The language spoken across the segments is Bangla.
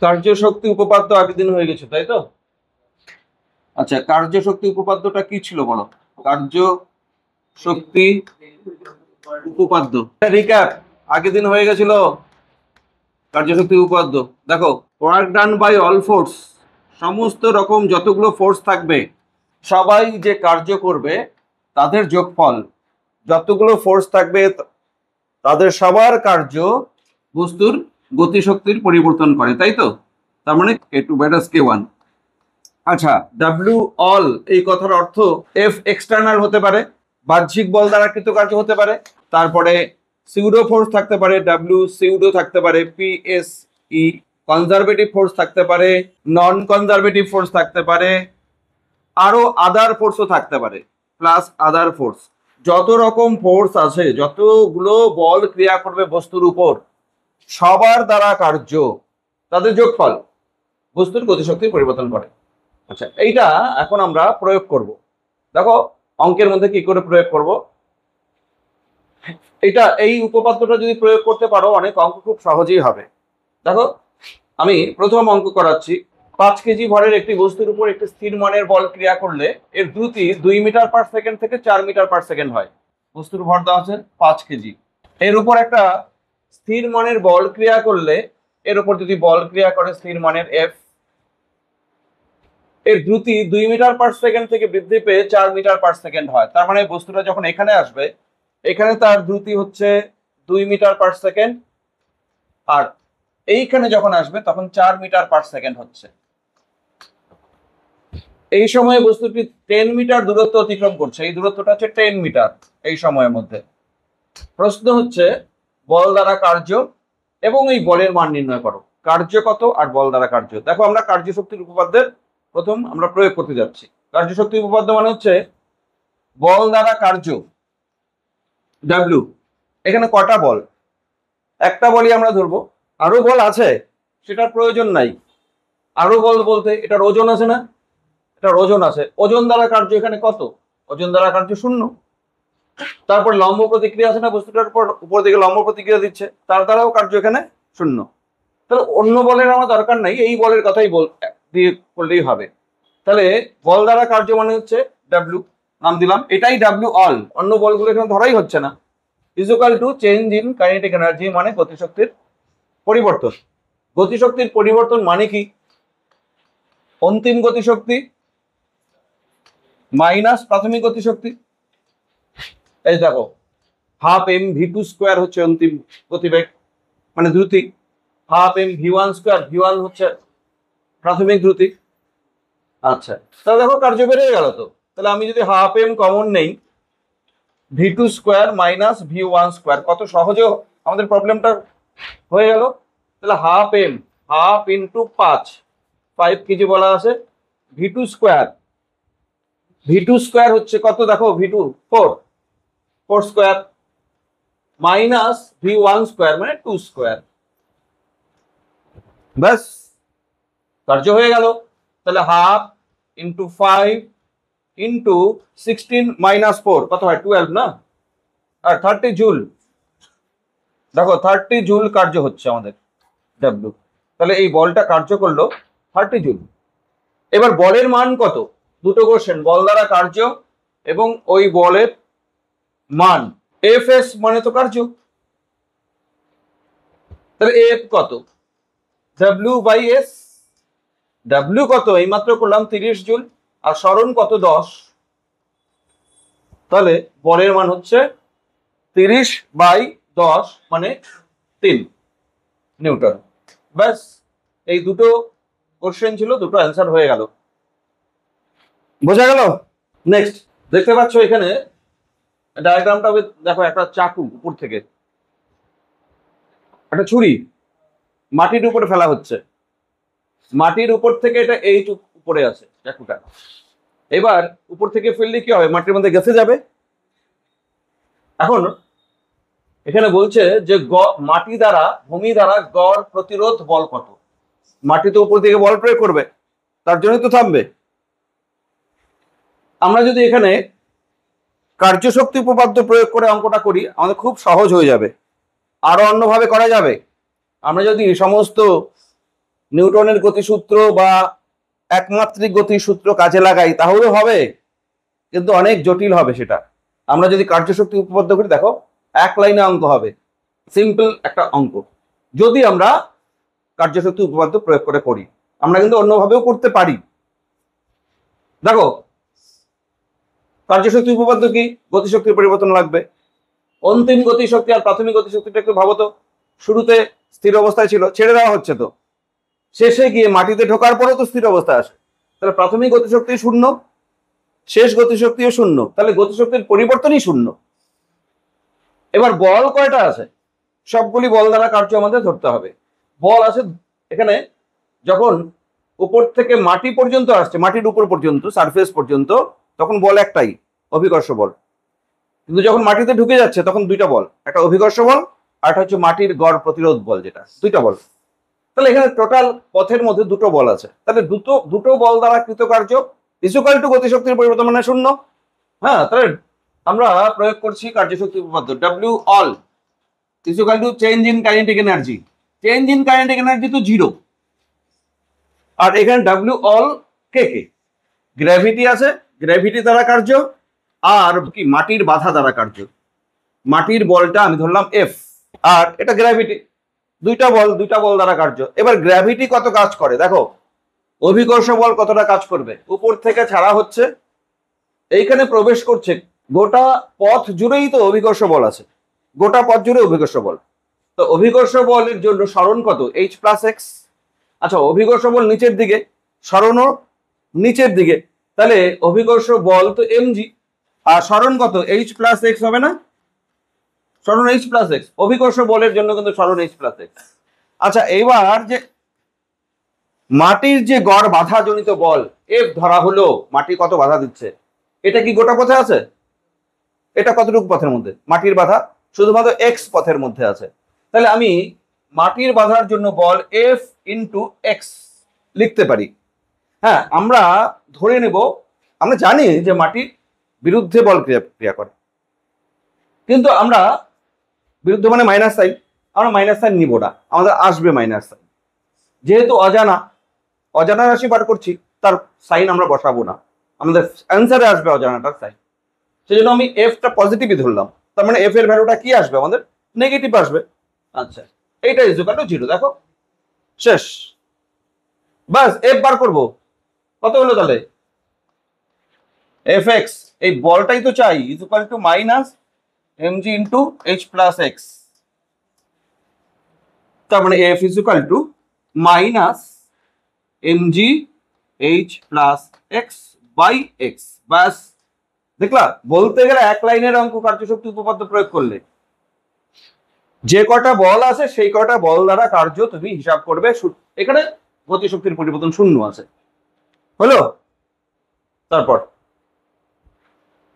কার্যশক্তি উপপাদ্য আগের দিন হয়ে গেছে, তাই তো? আচ্ছা, কার্যশক্তি উপপাদ্যটা কি ছিল বলো? কার্য শক্তি উপপাদ্য রিক্যাপ আগের দিন হয়ে গেছিল। কার্যশক্তি উপপাদ্য দেখো, work done by all force, সমস্ত রকম যতগুলো ফোর্স থাকবে সবাই যে কার্য করবে তাদের যোগফল, যতগুলো ফোর্স থাকবে তাদের সবার কার্য বস্তুর গতিশক্তির পরিবর্তন করে, তাই তো? তার মানে K2 ব্যাটাস K1। আচ্ছা, ডাব্লিউ অল এই কথার অর্থ এফ এক্সটার্নাল হতে পারে, বাহ্যিক বল দ্বারা কৃতকার্য হতে পারে। তারপরে সিউডো ফোর্স থাকতে পারে, ডাব্লিউ সিউডো থাকতে পারে, পিএস ই কনজারভেটিভ ফোর্স থাকতে পারে, নন কনজারভেটিভ ফোর্স থাকতে পারে, আরো আদার ফোর্সও থাকতে পারে, প্লাস আদার ফোর্স। যত রকম ফোর্স আছে, যতগুলো বল ক্রিয়া করবে বস্তুর উপর, সবার দ্বারা কার্য তাদের যোগফল বস্তুর গতিশক্তির পরিবর্তন করে। আচ্ছা, এইটা এখন আমরা প্রয়োগ করব। দেখো অঙ্কের মধ্যে কি করে প্রয়োগ করব। এটা এই উপপাদ্যটা যদি প্রয়োগ করতে পারো অনেক অঙ্ক খুব সহজেই হবে। দেখো আমি প্রথম অঙ্ক করাচ্ছি। 5 কেজি ভরের একটি বস্তুর উপর একটি স্থির মানের বল ক্রিয়া করলে এর দ্রুতি 2 মিটার পার সেকেন্ড থেকে 4 মিটার পার সেকেন্ড হয়। বস্তুর ভর দেওয়া আছে 5 কেজি, এর উপর একটা স্থির মানের বল ক্রিয়া করলে, এর উপর যদি বল ক্রিয়া করে স্থির মানের এফ, এর দ্রুতি 2 মিটার পার সেকেন্ড থেকে বৃদ্ধি পেয়ে 4 মিটার পার সেকেন্ড হয়। তার মানে বস্তুটা যখন এখানে আসবে, এখানে তার দ্রুতি হচ্ছে 2 মিটার পার সেকেন্ড, আর এইখানে যখন আসবে তখন 4 মিটার পার সেকেন্ড হচ্ছে। এই সময়ে বস্তুটি 10 মিটার দূরত্ব অতিক্রম করছে, এই দূরত্বটা হচ্ছে 10 মিটার এই সময়ের মধ্যে। প্রশ্ন হচ্ছে বল দ্বারা কার্য এবং এই বলের মান নির্ণয় করো। কার্য কত আর বল দ্বারা কার্য। দেখো আমরা কার্যশক্তির উপপাদ্যের প্রথম আমরা প্রয়োগ করতে যাচ্ছি। কার্যশক্তি উপপাদ্য মানে হচ্ছে বল দ্বারা কার্য ডাব্লিউ। এখানে কটা বল? একটা বলই আমরা ধরবো, আরো বল আছে সেটার প্রয়োজন নাই। আরো বল বলতে এটার ওজন আছে না, এটার ওজন আছে। ওজন দ্বারা কার্য এখানে কত? ওজন দ্বারা কার্য 0। তারপর লম্ব প্রতিক্রিয়া আছে না, বস্তুটার উপর উপর দিকে লম্ব প্রতিক্রিয়া দিচ্ছে, তার দ্বারাও কার্য এখানে 0। তাহলে অন্য বলের আমার দরকার নাই, এই বলের কথাই দিয়ে করলেই হবে। তাহলে বল দ্বারা কার্য মানে হচ্ছে ডাব্লিউ, নাম দিলাম, এটাই ডাব্লিউ অল, অন্য বলগুলো এখানে ধরাই হচ্ছে না। Equal to change in kinetic energy, মানে গতিশক্তির পরিবর্তন। গতিশক্তির পরিবর্তন মানে কি? অন্তিম গতিশক্তি মাইনাস প্রাথমিক গতিশক্তি। এই দেখো half M V two square হচ্ছে অন্তিম গতিবেগ মানে দ্রুতি, half M V one square, V one হচ্ছে প্রাথমিক দ্রুতি। আচ্ছা, তাহলে দেখো কার্য বেড়ে গেল তো। তাহলে আমি যদি হাফ এম কমন নেই, V two square minus V one square, কত সহজে আমাদের প্রবলেমটা হয়ে গেল। তাহলে half M, half into 5 KG বলা আছে, V two square, V two square হচ্ছে কত দেখো, V two 4 square minus V one square মানে 2 স্কোয়ার। ব্যাস কার্য হয়ে গেল। তাহলে হাফ ইন্টু 5 ইন্টু 16 মাইনাস 4 কত হয়? 12 না? আর 30 জুল, দেখো 30 জুল কার্য হচ্ছে আমাদের ডাব্লিউ। তাহলে এই বলটা কার্য করলো 30 জুল। এবার বলের মান কত? দুটো কোশ্চেন, বল দ্বারা কার্য এবং ওই বলের মান। এফ এস মানে তো কার্য, তাহলে এফ কত? W by S. ডাব্লিউ কত? এইমাত্র করলাম 30 জুল, আর সরণ কত? 10। তাহলে বলের মান হচ্ছে 30/10 মানে 3 নিউটন। ব্যাস, এই দুটো কোশ্চেন ছিল, দুটো অ্যান্সার হয়ে গেল। বোঝা গেল? নেক্সট দেখতে পাচ্ছ এখানে ডায়াগ্রামটা, দেখো একটা চাকু উপর থেকে, একটা ছুরি মাটির উপরে ফেলা হচ্ছে, মাটির উপর থেকে এটা এই উপরে আছে চাকুটা। এবার উপর থেকে ফেললে কি হবে? মাটির মধ্যে গেছে যাবে। এখন এখানে বলছে যে মাটি দ্বারা, ভূমি দ্বারা গড় প্রতিরোধ বল কত? মাটি তো উপর দিকে বল প্রয়োগ করবে, তার জন্যই তো থামবে। আমরা যদি এখানে কার্যশক্তি উপপাদ্য প্রয়োগ করে অঙ্কটা করি আমাদের খুব সহজ হয়ে যাবে। আরো অন্যভাবে করা যাবে। আমরা যদি সমস্ত নিউটনের গতিসূত্র বা একমাত্রিক গতিসূত্র কাজে লাগাই তাহলেও হবে, কিন্তু অনেক জটিল হবে সেটা। আমরা যদি কার্যশক্তি উপপাদ্য করি, দেখো এক লাইনে অঙ্ক হবে, সিম্পল একটা অঙ্ক। যদি আমরা কার্যশক্তি উপপাদ্য প্রয়োগ করে করি, আমরা কিন্তু অন্যভাবেও করতে পারি। দেখো কার্যশক্তি উপপাদ্য কি? গতিশক্তির পরিবর্তন লাগবে। অন্তিম গতিশক্তি আর প্রাথমিক গতিশক্তিটা একটু ভাবো তো। শুরুতে স্থির অবস্থায় ছিল, ছেড়ে দেওয়া হচ্ছে, তো শেষে গিয়ে মাটিতে ঢোকার পরেও তো স্থির অবস্থায় আসে, তাহলে প্রাথমিক গতিশক্তি শূন্য, শেষ গতিশক্তিও শূন্য, তাহলে গতিশক্তির পরিবর্তনই শূন্য। এবার বল কয়টা আছে? সবগুলি বল দ্বারা কার্য আমাদের ধরতে হবে। বল আছে এখানে, যখন উপর থেকে মাটি পর্যন্ত আসছে, মাটির উপর পর্যন্ত, সারফেস পর্যন্ত, তখন বল একটাই, অভিকর্ষ বল। কিন্তু যখন মাটিতে ঢুকে যাচ্ছে তখন দুইটা বল, একটা অভিকর্ষ বল আর একটা হচ্ছে মাটির গড় প্রতিরোধ বল, যেটা দুইটা বল। তাহলে এখানে টোটাল পথের মধ্যে দুটো বল আছে, তাহলে দুটো বল দ্বারা কৃতকার্য ইকুয়াল টু গতিশক্তির পরিবর্তন মানে শূন্য। হ্যাঁ, তাহলে আমরা প্রয়োগ করছি কার্যশক্তি উপপাদ্য, W all equal to change in kinetic energy. Change in kinetic energy তো জিরো, আর এখানে ডাব্লিউ অল কে কে, গ্র্যাভিটি আছে, গ্র্যাভিটি দ্বারা কার্য, আর কি মাটির বাধা দ্বারা কার্য। মাটির বলটা আমি ধরলাম এফ, আর এটা গ্র্যাভিটি, দুইটা বল দ্বারা কার্য। এবার গ্র্যাভিটি কত কাজ করে দেখো, অভিকর্ষ বল কতটা কাজ করবে। উপর থেকে ছাড়া হচ্ছে, এইখানে প্রবেশ করছে, গোটা পথ জুড়েই তো অভিকর্ষ বল আছে, গোটা পথ জুড়ে অভিকর্ষ বল। তো অভিকর্ষ বলের জন্য সরণ কত? H plus x. আচ্ছা, অভিকর্ষ বল নিচের দিকে, সরণও নিচের দিকে, তাহলে অভিকর্ষ বল তো এমজি, আর সরণ কত? এইচ প্লাস এক্স হবে না? সরণ এইচ প্লাস এক্স, অভিকর্ষ বলের জন্য কিন্তু সরণ এইচ প্লাস এক্স। আচ্ছা, এইবার যে মাটির যে গড় বাধা জনিত বল এফ ধরা হলো, মাটি কত বাধা দিচ্ছে, এটা কি গোটা পথে আছে? এটা কতটুকু পথের মধ্যে? মাটির বাধা শুধুমাত্র এক্স পথের মধ্যে আছে। তাহলে আমি মাটির বাধার জন্য বল এফ ইন্টু এক্স লিখতে পারি। হ্যাঁ, আমরা ধরে নেব, আমরা জানি যে মাটির বিরুদ্ধে বল ক্রিয়া করে, কিন্তু আমরা বিরুদ্ধে মানে মাইনাস সাইন, আমরা মাইনাস সাইন নিব না, আমাদের আসবে মাইনাস সাইন। যেহেতু অজানা রাশি বার করছি, তার সাইন আমরা বসাবো না, আমাদের অ্যান্সারে আসবে অজানাটার সাইন। সেই জন্য আমি এফটা পজিটিভই ধরলাম, তার মানে এফ এর ভ্যালুটা কি আসবে? আমাদের নেগেটিভ আসবে। আচ্ছা, এইটা ইজ ইকুয়াল টু জিরো। দেখো শেষ, বাস এফ বার করবো। কত হলো তাহলে? এফ এক্স, এই বলটাই তো চাই, is equal to minus m g into h plus x. তার মানে f is equal to minus m g h plus x by x. বাস, দেখলা? বলতে গেলে এক লাইনের অঙ্ক কার্যশক্তি উপপাদ্য প্রয়োগ করলে যে কটা বল আছে সেই কটা বল দ্বারা কার্য তুমি হিসাব করবে। এখানে গতিশক্তির পরিবর্তন শূন্য আছে, হলো? তারপর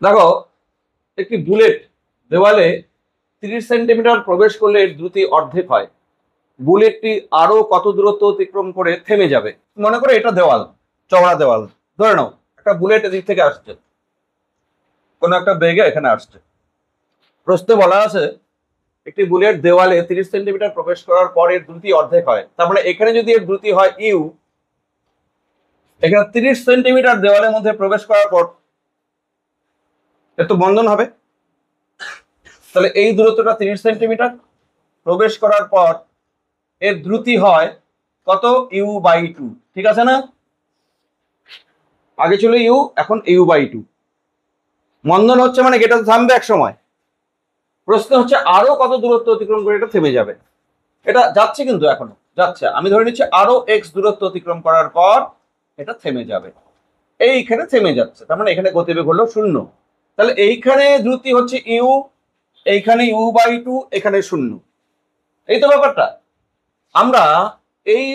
দেখো, একটি বুলেট দেওয়ালে 30 সেন্টিমিটার প্রবেশ করলে এর দ্রুতি অর্ধেক হয়। বুলেটটি আরো কত দূরত্ব অতিক্রম করে থেমে যাবে? মনে করো এটা দেওয়াল, চওড়া দেওয়াল, ধরে নাও একটা বুলেট এদিক থেকে আসছে, কোন একটা বেগে এখানে আসছে। প্রশ্নে বলা আছে একটি বুলেট দেওয়ালে 30 সেন্টিমিটার প্রবেশ করার পর এর দ্রুতি অর্ধেক হয়। তার মানে এখানে যদি এর দ্রুতি হয় ইউ, এখানে 30 সেন্টিমিটার দেওয়ালের মধ্যে প্রবেশ করার পর এর তো বন্ধন হবে, তাহলে এই দূরত্বটা 30 সেন্টিমিটার, প্রবেশ করার পর এর দ্রুতি হয় কত? ইউ বাই টু, ঠিক আছে না? আগে ছিল ইউ, এখন ইউ বাই টু। মন্দন হচ্ছে মানে এটা থামবে এক সময়। প্রশ্ন হচ্ছে আরো কত দূরত্ব অতিক্রম করে এটা থেমে যাবে। এটা যাচ্ছে, কিন্তু এখনো যাচ্ছে, আমি ধরে নিচ্ছি আরো এক্স দূরত্ব অতিক্রম করার পর এটা থেমে যাবে। এইখানে থেমে যাচ্ছে, তার মানে এখানে গতিবেগ হলো শূন্য। তাহলে এইখানে দ্রুতি হচ্ছে ইউ, এইখানে ইউ বাই টু, এখানে শূন্য। এই তো ব্যাপারটা। আমরা এই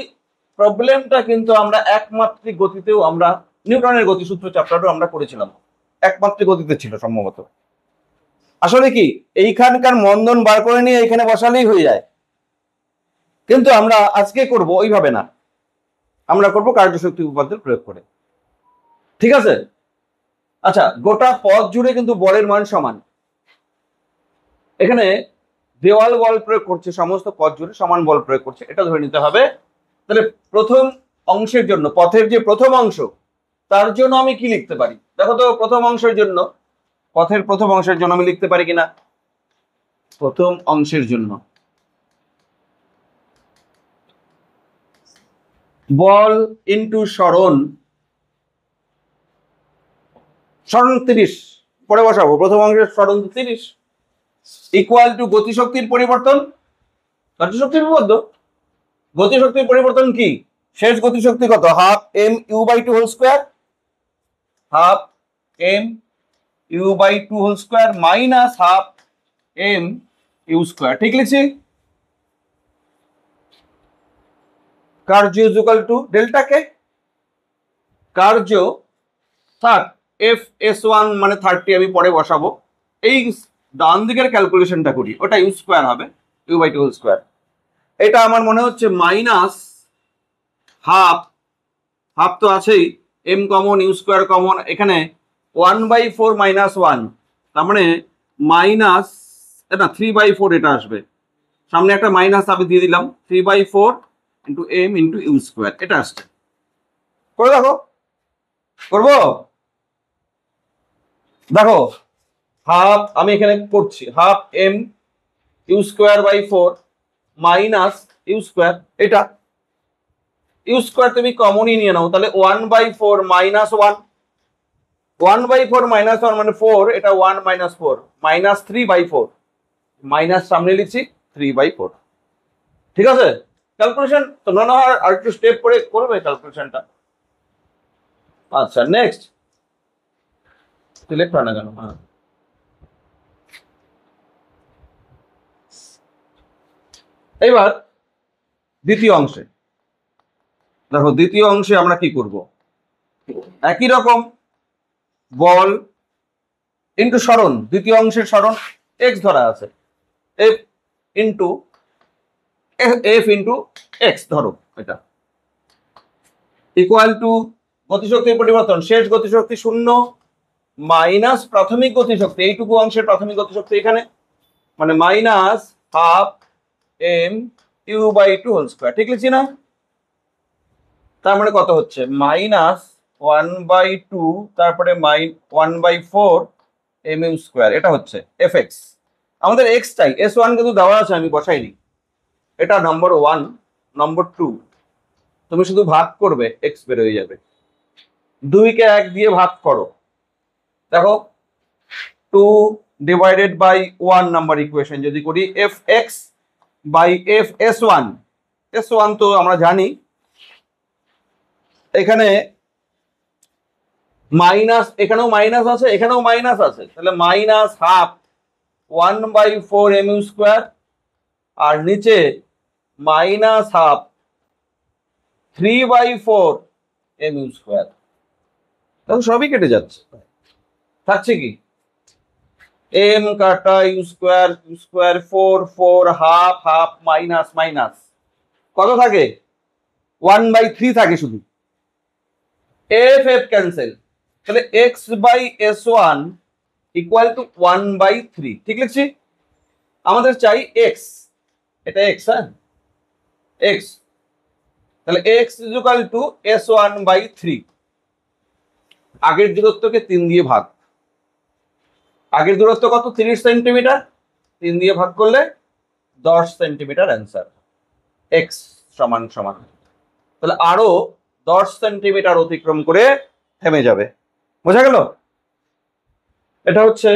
প্রবলেমটা কিন্তু আমরা একমাত্রিক গতিতেও, আমরা নিউটনের গতিসূত্র চ্যাপ্টারও আমরা করেছিলাম, একমাত্রিক গতিতে ছিল সম্ভবত। আসলে কি এইখানকার মন্দন বার করে নিয়ে এখানে বসালেই হয়ে যায়, কিন্তু আমরা আজকে করব ওইভাবে না, আমরা করব কার্যশক্তি উপপাদ্য প্রয়োগ করে, ঠিক আছে? আচ্ছা, গোটা পথ জুড়ে কিন্তু বলের মান সমান। এখানে দেওয়াল বল প্রয়োগ করছে, সমস্ত পথ জুড়ে সমান বল প্রয়োগ করছে, এটা ধরে নিতে হবে। তাহলে প্রথম অংশের জন্য পথের যে প্রথম অংশ তার জন্য আমি কি লিখতে পারি? দেখো তো প্রথম অংশের জন্য, পথের প্রথম অংশের জন্য আমি লিখতে পারি কিনা। প্রথম অংশের জন্য বল ইন্টু সরণ, সরণ 30 পরে বসাবো, প্রথম অংশের সরণ 30 ইকুয়াল টু গতিশক্তির পরিবর্তন, গতিশক্তির উপপাদ্য। গতিশক্তির পরিবর্তন কি? শেষ গতিশক্তি কত? Half M U by two whole square, half M U by two whole square minus half M you square. ঠিক লিখছি? কার্য is equal to delta K, কার্য থাক এফ এস ওয়ান মানে 30 আমি পরে বসাবো। এই ডান দিকের ক্যালকুলেশনটা করি, ওটা ইউ স্কোয়ার হবে, U by two whole square. এটা আমার মনে হচ্ছে মাইনাস হাফ, হাফ তো আছেই, M common U square common, এখানে 1/4 মাইনাস 1, তার মানে মাইনাস না 3/4 এটা আসবে, সামনে একটা মাইনাস আমি দিয়ে দিলাম, 3/4 into M into U square, এটা আসছে। করে দেখো, করবো? দেখো হাফ আমি এখানে করছি, half M you square by 4 minus U square, এটা ইউ স্কোয়ার তুমি কমনই নিয়ে নাও, তাহলে 1/4 মাইনাস 1, 1/4 মাইনাস 1 মানে 4, এটা 1 মাইনাস 4 মাইনাস 3/4, মাইনাস সামনে লিখছি 3/4। ঠিক আছে? ক্যালকুলেশন তোমরা না আর একটু স্টেপ করে করবে ক্যালকুলেশনটা। আচ্ছা নেক্সট, সিলেক্ট হয় না কেন? হ্যাঁ, এবার দ্বিতীয় অংশে দেখো, দ্বিতীয় অংশে আমরা কি করব? একই রকম বল ইন্টু সরণ, দ্বিতীয় অংশের সরণ এক্স ধরা আছে, এফ ইন্টু এক্স ধরো, এটা ইকুয়াল টু গতিশক্তির পরিবর্তন, শেষ গতিশক্তি 0 মাইনাস প্রাথমিক গতিশক্তি, এইটুকু অংশের প্রাথমিক গতিশক্তি এখানে, মানে minus half M U by two whole square. ঠিক লিখছি না? তার মানে কত হচ্ছে? মাইনাস 1/2 তারপরে 1/4 এম ইউ স্কোয়ার, এটা হচ্ছে এফ এক্স। আমাদের এক্স চাই, এস ওয়ান কিন্তু দেওয়া আছে, আমি বসাইনি। এটা নম্বর 1, নম্বর 2 তুমি শুধু ভাগ করবে, এক্স বের হয়ে যাবে। 2 কে 1 দিয়ে ভাগ করো, দেখো 2 ডিভাইডেড বাই 1 নাম্বার ইকুয়েশন যদি করি, F X by F S one, S one তো আমরা জানি, এখানে মাইনাস, এখানেও মাইনাস আছে, এখানেও মাইনাস আছে, তাহলে minus half 1/4 m you square, আর নিচে minus half 3/4 m you square. তখন সবই কেটে যাচ্ছে, থাকছে কি? এম কাটা u square, 4 4 half half minus minus, কত থাকে? 1/3 থাকে শুধু, এফ এফ ক্যান্সেল, তাহলে x by s one equal to 1/3। ঠিক লিখছি? আমাদের চাই এক্স, এটা এক্স, হ্যাঁ এক্স, তাহলে x is equal two s1/3, আগের দূরত্বকে 3 দিয়ে ভাগ, আগের দূরত্ব কত? 30 সেন্টিমিটার, 3 দিয়ে ভাগ করলে 10 সেন্টিমিটার অ্যান্সার, এক্স সমান সমান, তাহলে আরো 10 সেন্টিমিটার অতিক্রম করে থেমে যাবে। বোঝা গেল? এটা হচ্ছে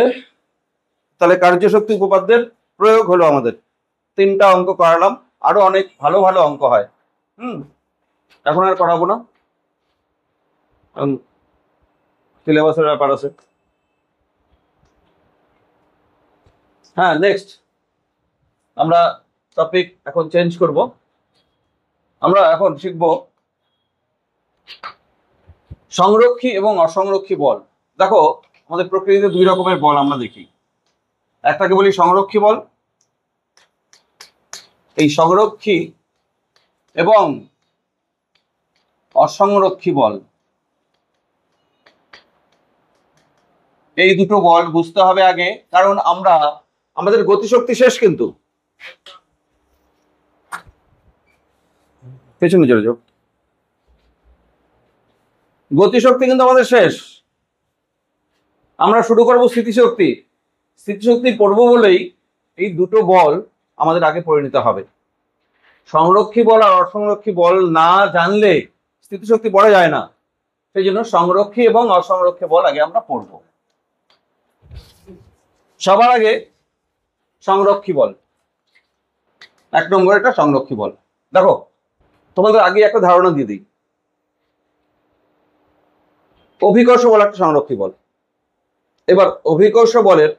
তাহলে কার্যশক্তি উপপাদ্যের প্রয়োগ হলো আমাদের। 3টা অঙ্ক করালাম, আরো অনেক ভালো ভালো অঙ্ক হয়। এখন আর করাবো না, সিলেবাসের ব্যাপার আছে। হ্যাঁ নেক্সট আমরা টপিক এখন চেঞ্জ করব, আমরা এখন শিখব সংরক্ষী এবং অসংরক্ষী বল। দেখো আমাদের প্রকৃতিতে 2 রকমের বল আমরা দেখি, একটাকে বলি সংরক্ষী বল, এই সংরক্ষী এবং অসংরক্ষী বল, এই দুটো বল বুঝতে হবে আগে, কারণ আমাদের গতিশক্তি শেষ কিন্তু পেছনে চলে যাও। গতিশক্তি কিন্তু আমাদের শেষ, আমরা শুরু করব স্থিতিশক্তি। স্থিতিশক্তি পড়বো বলেই এই দুটো বল আমাদের আগে পড়ে নিতে হবে। সংরক্ষী বল আর অসংরক্ষী বল না জানলে স্থিতিশক্তি পড়া যায় না, সেই জন্য সংরক্ষী এবং অসংরক্ষী বল আগে আমরা পড়ব। সবার আগে সংরক্ষী বল, 1 নম্বর এটা সংরক্ষী বল। দেখো তোমাদের আগে একটা ধারণা দিয়ে দিই, অভিকর্ষ বল একটা সংরক্ষী বল। এবার অভিকর্ষ বলের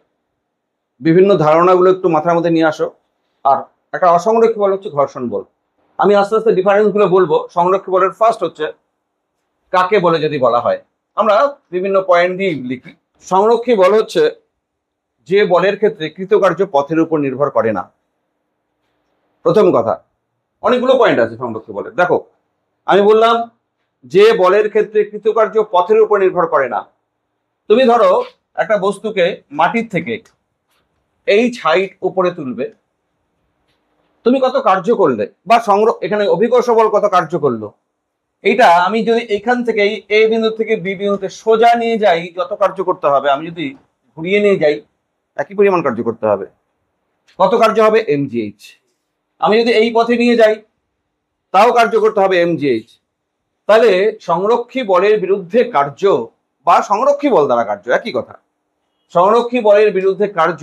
বিভিন্ন ধারণাগুলো একটু মাথার মধ্যে নিয়ে আসো। আর একটা অসংরক্ষী বল হচ্ছে ঘর্ষণ বল। আমি আস্তে আস্তে ডিফারেন্স গুলো বলবো। সংরক্ষী বলের ফার্স্ট হচ্ছে কাকে বলে যদি বলা হয়, আমরা বিভিন্ন পয়েন্ট দিয়ে লিখি। সংরক্ষী বল হচ্ছে যে বলের ক্ষেত্রে কৃতকার্য পথের উপর নির্ভর করে না। প্রথম কথা, অনেকগুলো পয়েন্ট আছে সংরক্ষী বলের। দেখো আমি বললাম যে বলের ক্ষেত্রে কৃতকার্য পথের উপর নির্ভর করে না। তুমি ধরো একটা বস্তুকে মাটির থেকে এই হাইট উপরে তুলবে, তুমি কত কার্য করলে, বা এখানে অভিকর্ষ বল কত কার্য করলো, এইটা আমি যদি এখান থেকে এ বিন্দু থেকে বি বিন্দুতে সোজা নিয়ে যাই যত কার্য করতে হবে, আমি যদি ঘুরিয়ে নিয়ে যাই একই পরিমাণ কার্য করতে হবে। কত কার্য হবে? mgh। আমি যদি এই পথে নিয়ে যাই তাও কার্য করতে হবে mgh। তাহলে সংরক্ষী বলের বিরুদ্ধে কার্য বা সংরক্ষী বল দ্বারা কার্য একই কথা। সংরক্ষী বলের বিরুদ্ধে কার্য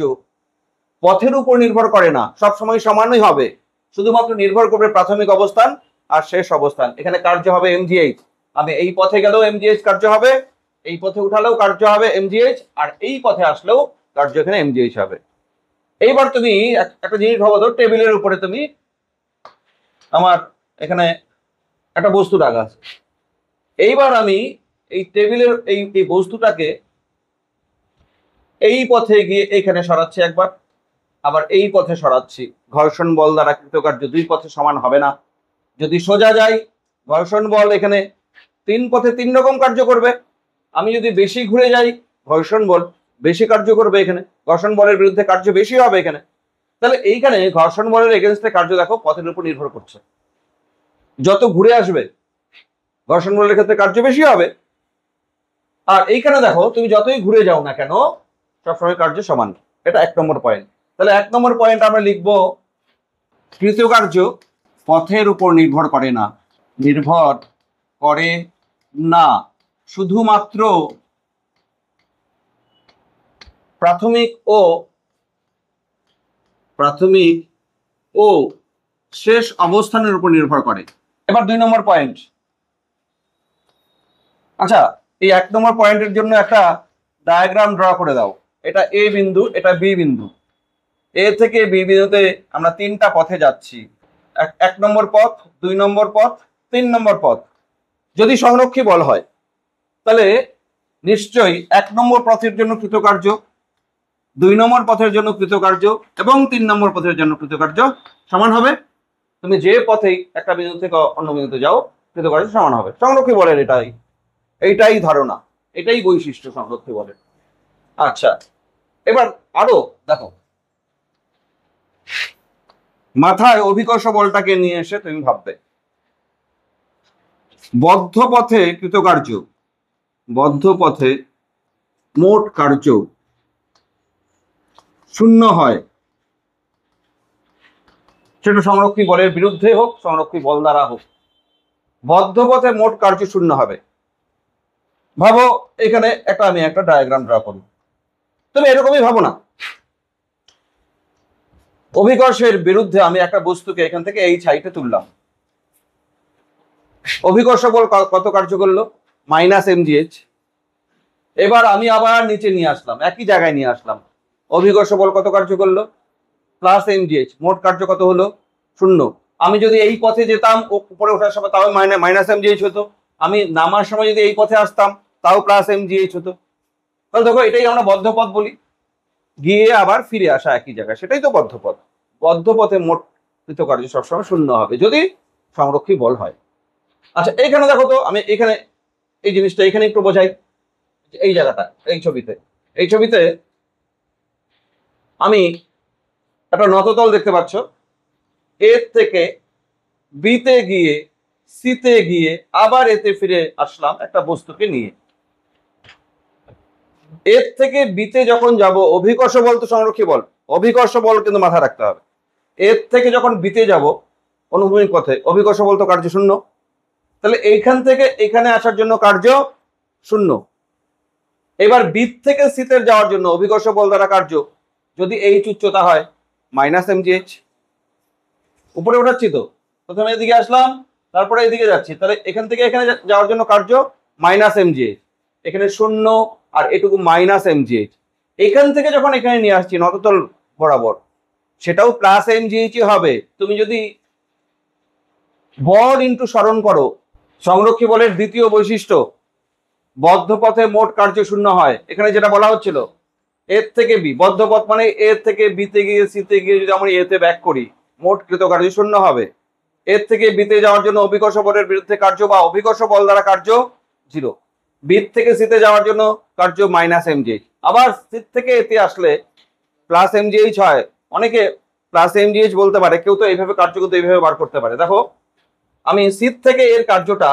পথের উপর নির্ভর করে না, সবসময় সমানই হবে, শুধুমাত্র নির্ভর করবে প্রাথমিক অবস্থান আর শেষ অবস্থান। এখানে কার্য হবে mgh। আমি এই পথে গেলেও mgh কার্য হবে, এই পথে উঠালেও কার্য হবে mgh, আর এই পথে আসলেও কার্য এখানে mgh হবে। এইবার তুমি একটা জিনিস ভাবো তো, টেবিলের উপরে তুমি আমার এখানে একটা বস্তু রাখা আছে। এইবার আমি এই টেবিলের এই বস্তুটাকে এই পথে গিয়ে এখানে সরাচ্ছি একবার, আবার এই পথে সরাচ্ছি। ঘর্ষণ বল দ্বারা কৃতকার্য দুই পথে সমান হবে না। যদি সোজা যাই ঘর্ষণ বল এখানে 3 পথে 3 রকম কার্য করবে। আমি যদি বেশি ঘুরে যাই ঘর্ষণ বল বেশি কার্য করবে, এখানে ঘর্ষণ বলের বিরুদ্ধে কার্য বেশি হবে এখানে। তাহলে এইখানে ঘর্ষণ বলের এগেনস্টে কার্য দেখো পথের উপর নির্ভর করছে। যত ঘুরে আসবে ঘর্ষণ বলের ক্ষেত্রে কার্য বেশি হবে, আর এইখানে দেখো তুমি যতই ঘুরে যাও না কেন সবসময় কার্য সমান। এটা 1 নম্বর পয়েন্ট। তাহলে 1 নম্বর পয়েন্ট আমরা লিখবো কৃতকার্য পথের উপর নির্ভর করে না, নির্ভর করে না, শুধুমাত্র প্রাথমিক ও শেষ অবস্থানের উপর নির্ভর করে। এবার 2 নম্বর পয়েন্ট। আচ্ছা, এই 1 নম্বর পয়েন্টের জন্য একটা ডায়াগ্রাম ড্র করে দাও। এটা এ বিন্দু, এটা বি বিন্দু। এ থেকে বি বিন্দুতে আমরা 3টা পথে যাচ্ছি। 1 নম্বর পথ, 2 নম্বর পথ, 3 নম্বর পথ। যদি সংরক্ষী বল হয় তাহলে নিশ্চয়ই 1 নম্বর পথের জন্য কৃতকার্য, 2 নম্বর পথের জন্য কৃতকার্য এবং 3 নম্বর পথের জন্য কৃতকার্য সমান হবে। তুমি যে পথেই একটা বিন্দু থেকে অন্য বিন্দুতে যাও কৃতকার্য সমান হবে। সংরক্ষী বলের এইটাই ধারণা, এটাই বৈশিষ্ট্য সংরক্ষী বলের। আচ্ছা, এবার আরো দেখো, মাথায় অভিকর্ষ বলটাকে নিয়ে এসে তুমি ভাববে বদ্ধ পথে কৃতকার্য, বদ্ধ পথে মোট কার্য 0 হয়, সেটা সংরক্ষী বলের বিরুদ্ধে হোক সংরক্ষী বল দ্বারা হোক, বদ্ধ পথে মোট কার্য 0 হবে। ভাবো এখানে আমি একটা ডায়াগ্রাম ড্র করি। তুমি এরকমই ভাবো না, অভিকর্ষের বিরুদ্ধে আমি একটা বস্তুকে এখান থেকে এই সাইডে তুললাম, অভিকর্ষ বল কত কার্য করলো? -mgh। এবার আমি আবার নিচে নিয়ে আসলাম, একই জায়গায় নিয়ে আসলাম, অভিকর্ষ বল কত কার্য করলো? +mgh। মোট কার্য কত হলো? 0। আমি যদি এই পথে যেতাম উপরে ওঠার সময় তাও -mgh হতো, আমি নামার সময় যদি এই পথে আসতাম তাও +mgh হতো। তাহলে দেখো এটাই আমরা বদ্ধ পথ বলি, গিয়ে আবার ফিরে আসা একই জায়গায়, সেটাই তো বদ্ধ পথ। বদ্ধ পথে মোট কৃতকার্য সবসময় 0 হবে যদি সংরক্ষী বল হয়। আচ্ছা, এইখানে দেখো তো, আমি এখানে এই জিনিসটা এখানে একটু বোঝাই। এই জায়গাটা এই ছবিতে আমি একটা নততল দেখতে পাচ্ছ, এর থেকে বিতে গিয়ে সিতে গিয়ে আবার এতে ফিরে আসলাম একটা বস্তুকে নিয়ে। এর থেকে বিতে যখন যাব, অভিকর্ষ বল তো সংরক্ষী বল, অভিকর্ষ বল কিন্তু মাথায় রাখতে হবে। এর থেকে যখন বিতে যাব অনুভূমিক পথে, অভিকর্ষ বল তো কার্য শূন্য, তাহলে এইখান থেকে এখানে আসার জন্য কার্য শূন্য। এবার বিত থেকে সিতে যাওয়ার জন্য অভিকর্ষ বল দ্বারা কার্য, যদি এইচ উচ্চতা হয় মাইনাস mgh, উপরে উঠাচ্ছি তো, প্রথমে এদিকে আসলাম তারপরে এদিকে যাচ্ছি, তাহলে এখান থেকে এখানে যাওয়ার জন্য কার্য মাইনাস mgh, এখানে শূন্য আর এটুকু মাইনাস mgh। এখান থেকে যখন এখানে নিয়ে আসছি নততল বরাবর, সেটাও প্লাস mgh হবে। তুমি যদি বল ইন্টু স্মরণ করো, সংরক্ষী বলের দ্বিতীয় বৈশিষ্ট্য বদ্ধ পথে মোট কার্য শূন্য হয়। এখানে যেটা বলা হচ্ছিল এর থেকে বি, বদ্ধ পথ মানে এর থেকে বিতে গিয়ে সিতে গিয়ে যদি আমরা এতে ব্যাক করি, মোট কৃত কার্য শূন্য হবে। এর থেকে বিতে যাওয়ার জন্য অভিকর্ষ বলের বিরুদ্ধে কার্য বা অভিকর্ষ বল দ্বারা কার্য 0, বিত থেকে সিতে যাওয়ার জন্য কার্য মাইনাস mgh, আবার সিত থেকে এতে আসলে প্লাস mgh হয়। অনেকে প্লাস mgh বলতে পারে, কেউ তো এইভাবে কার্য কিন্তু এইভাবে বার করতে পারে। দেখো আমি সিত থেকে এর কার্যটা,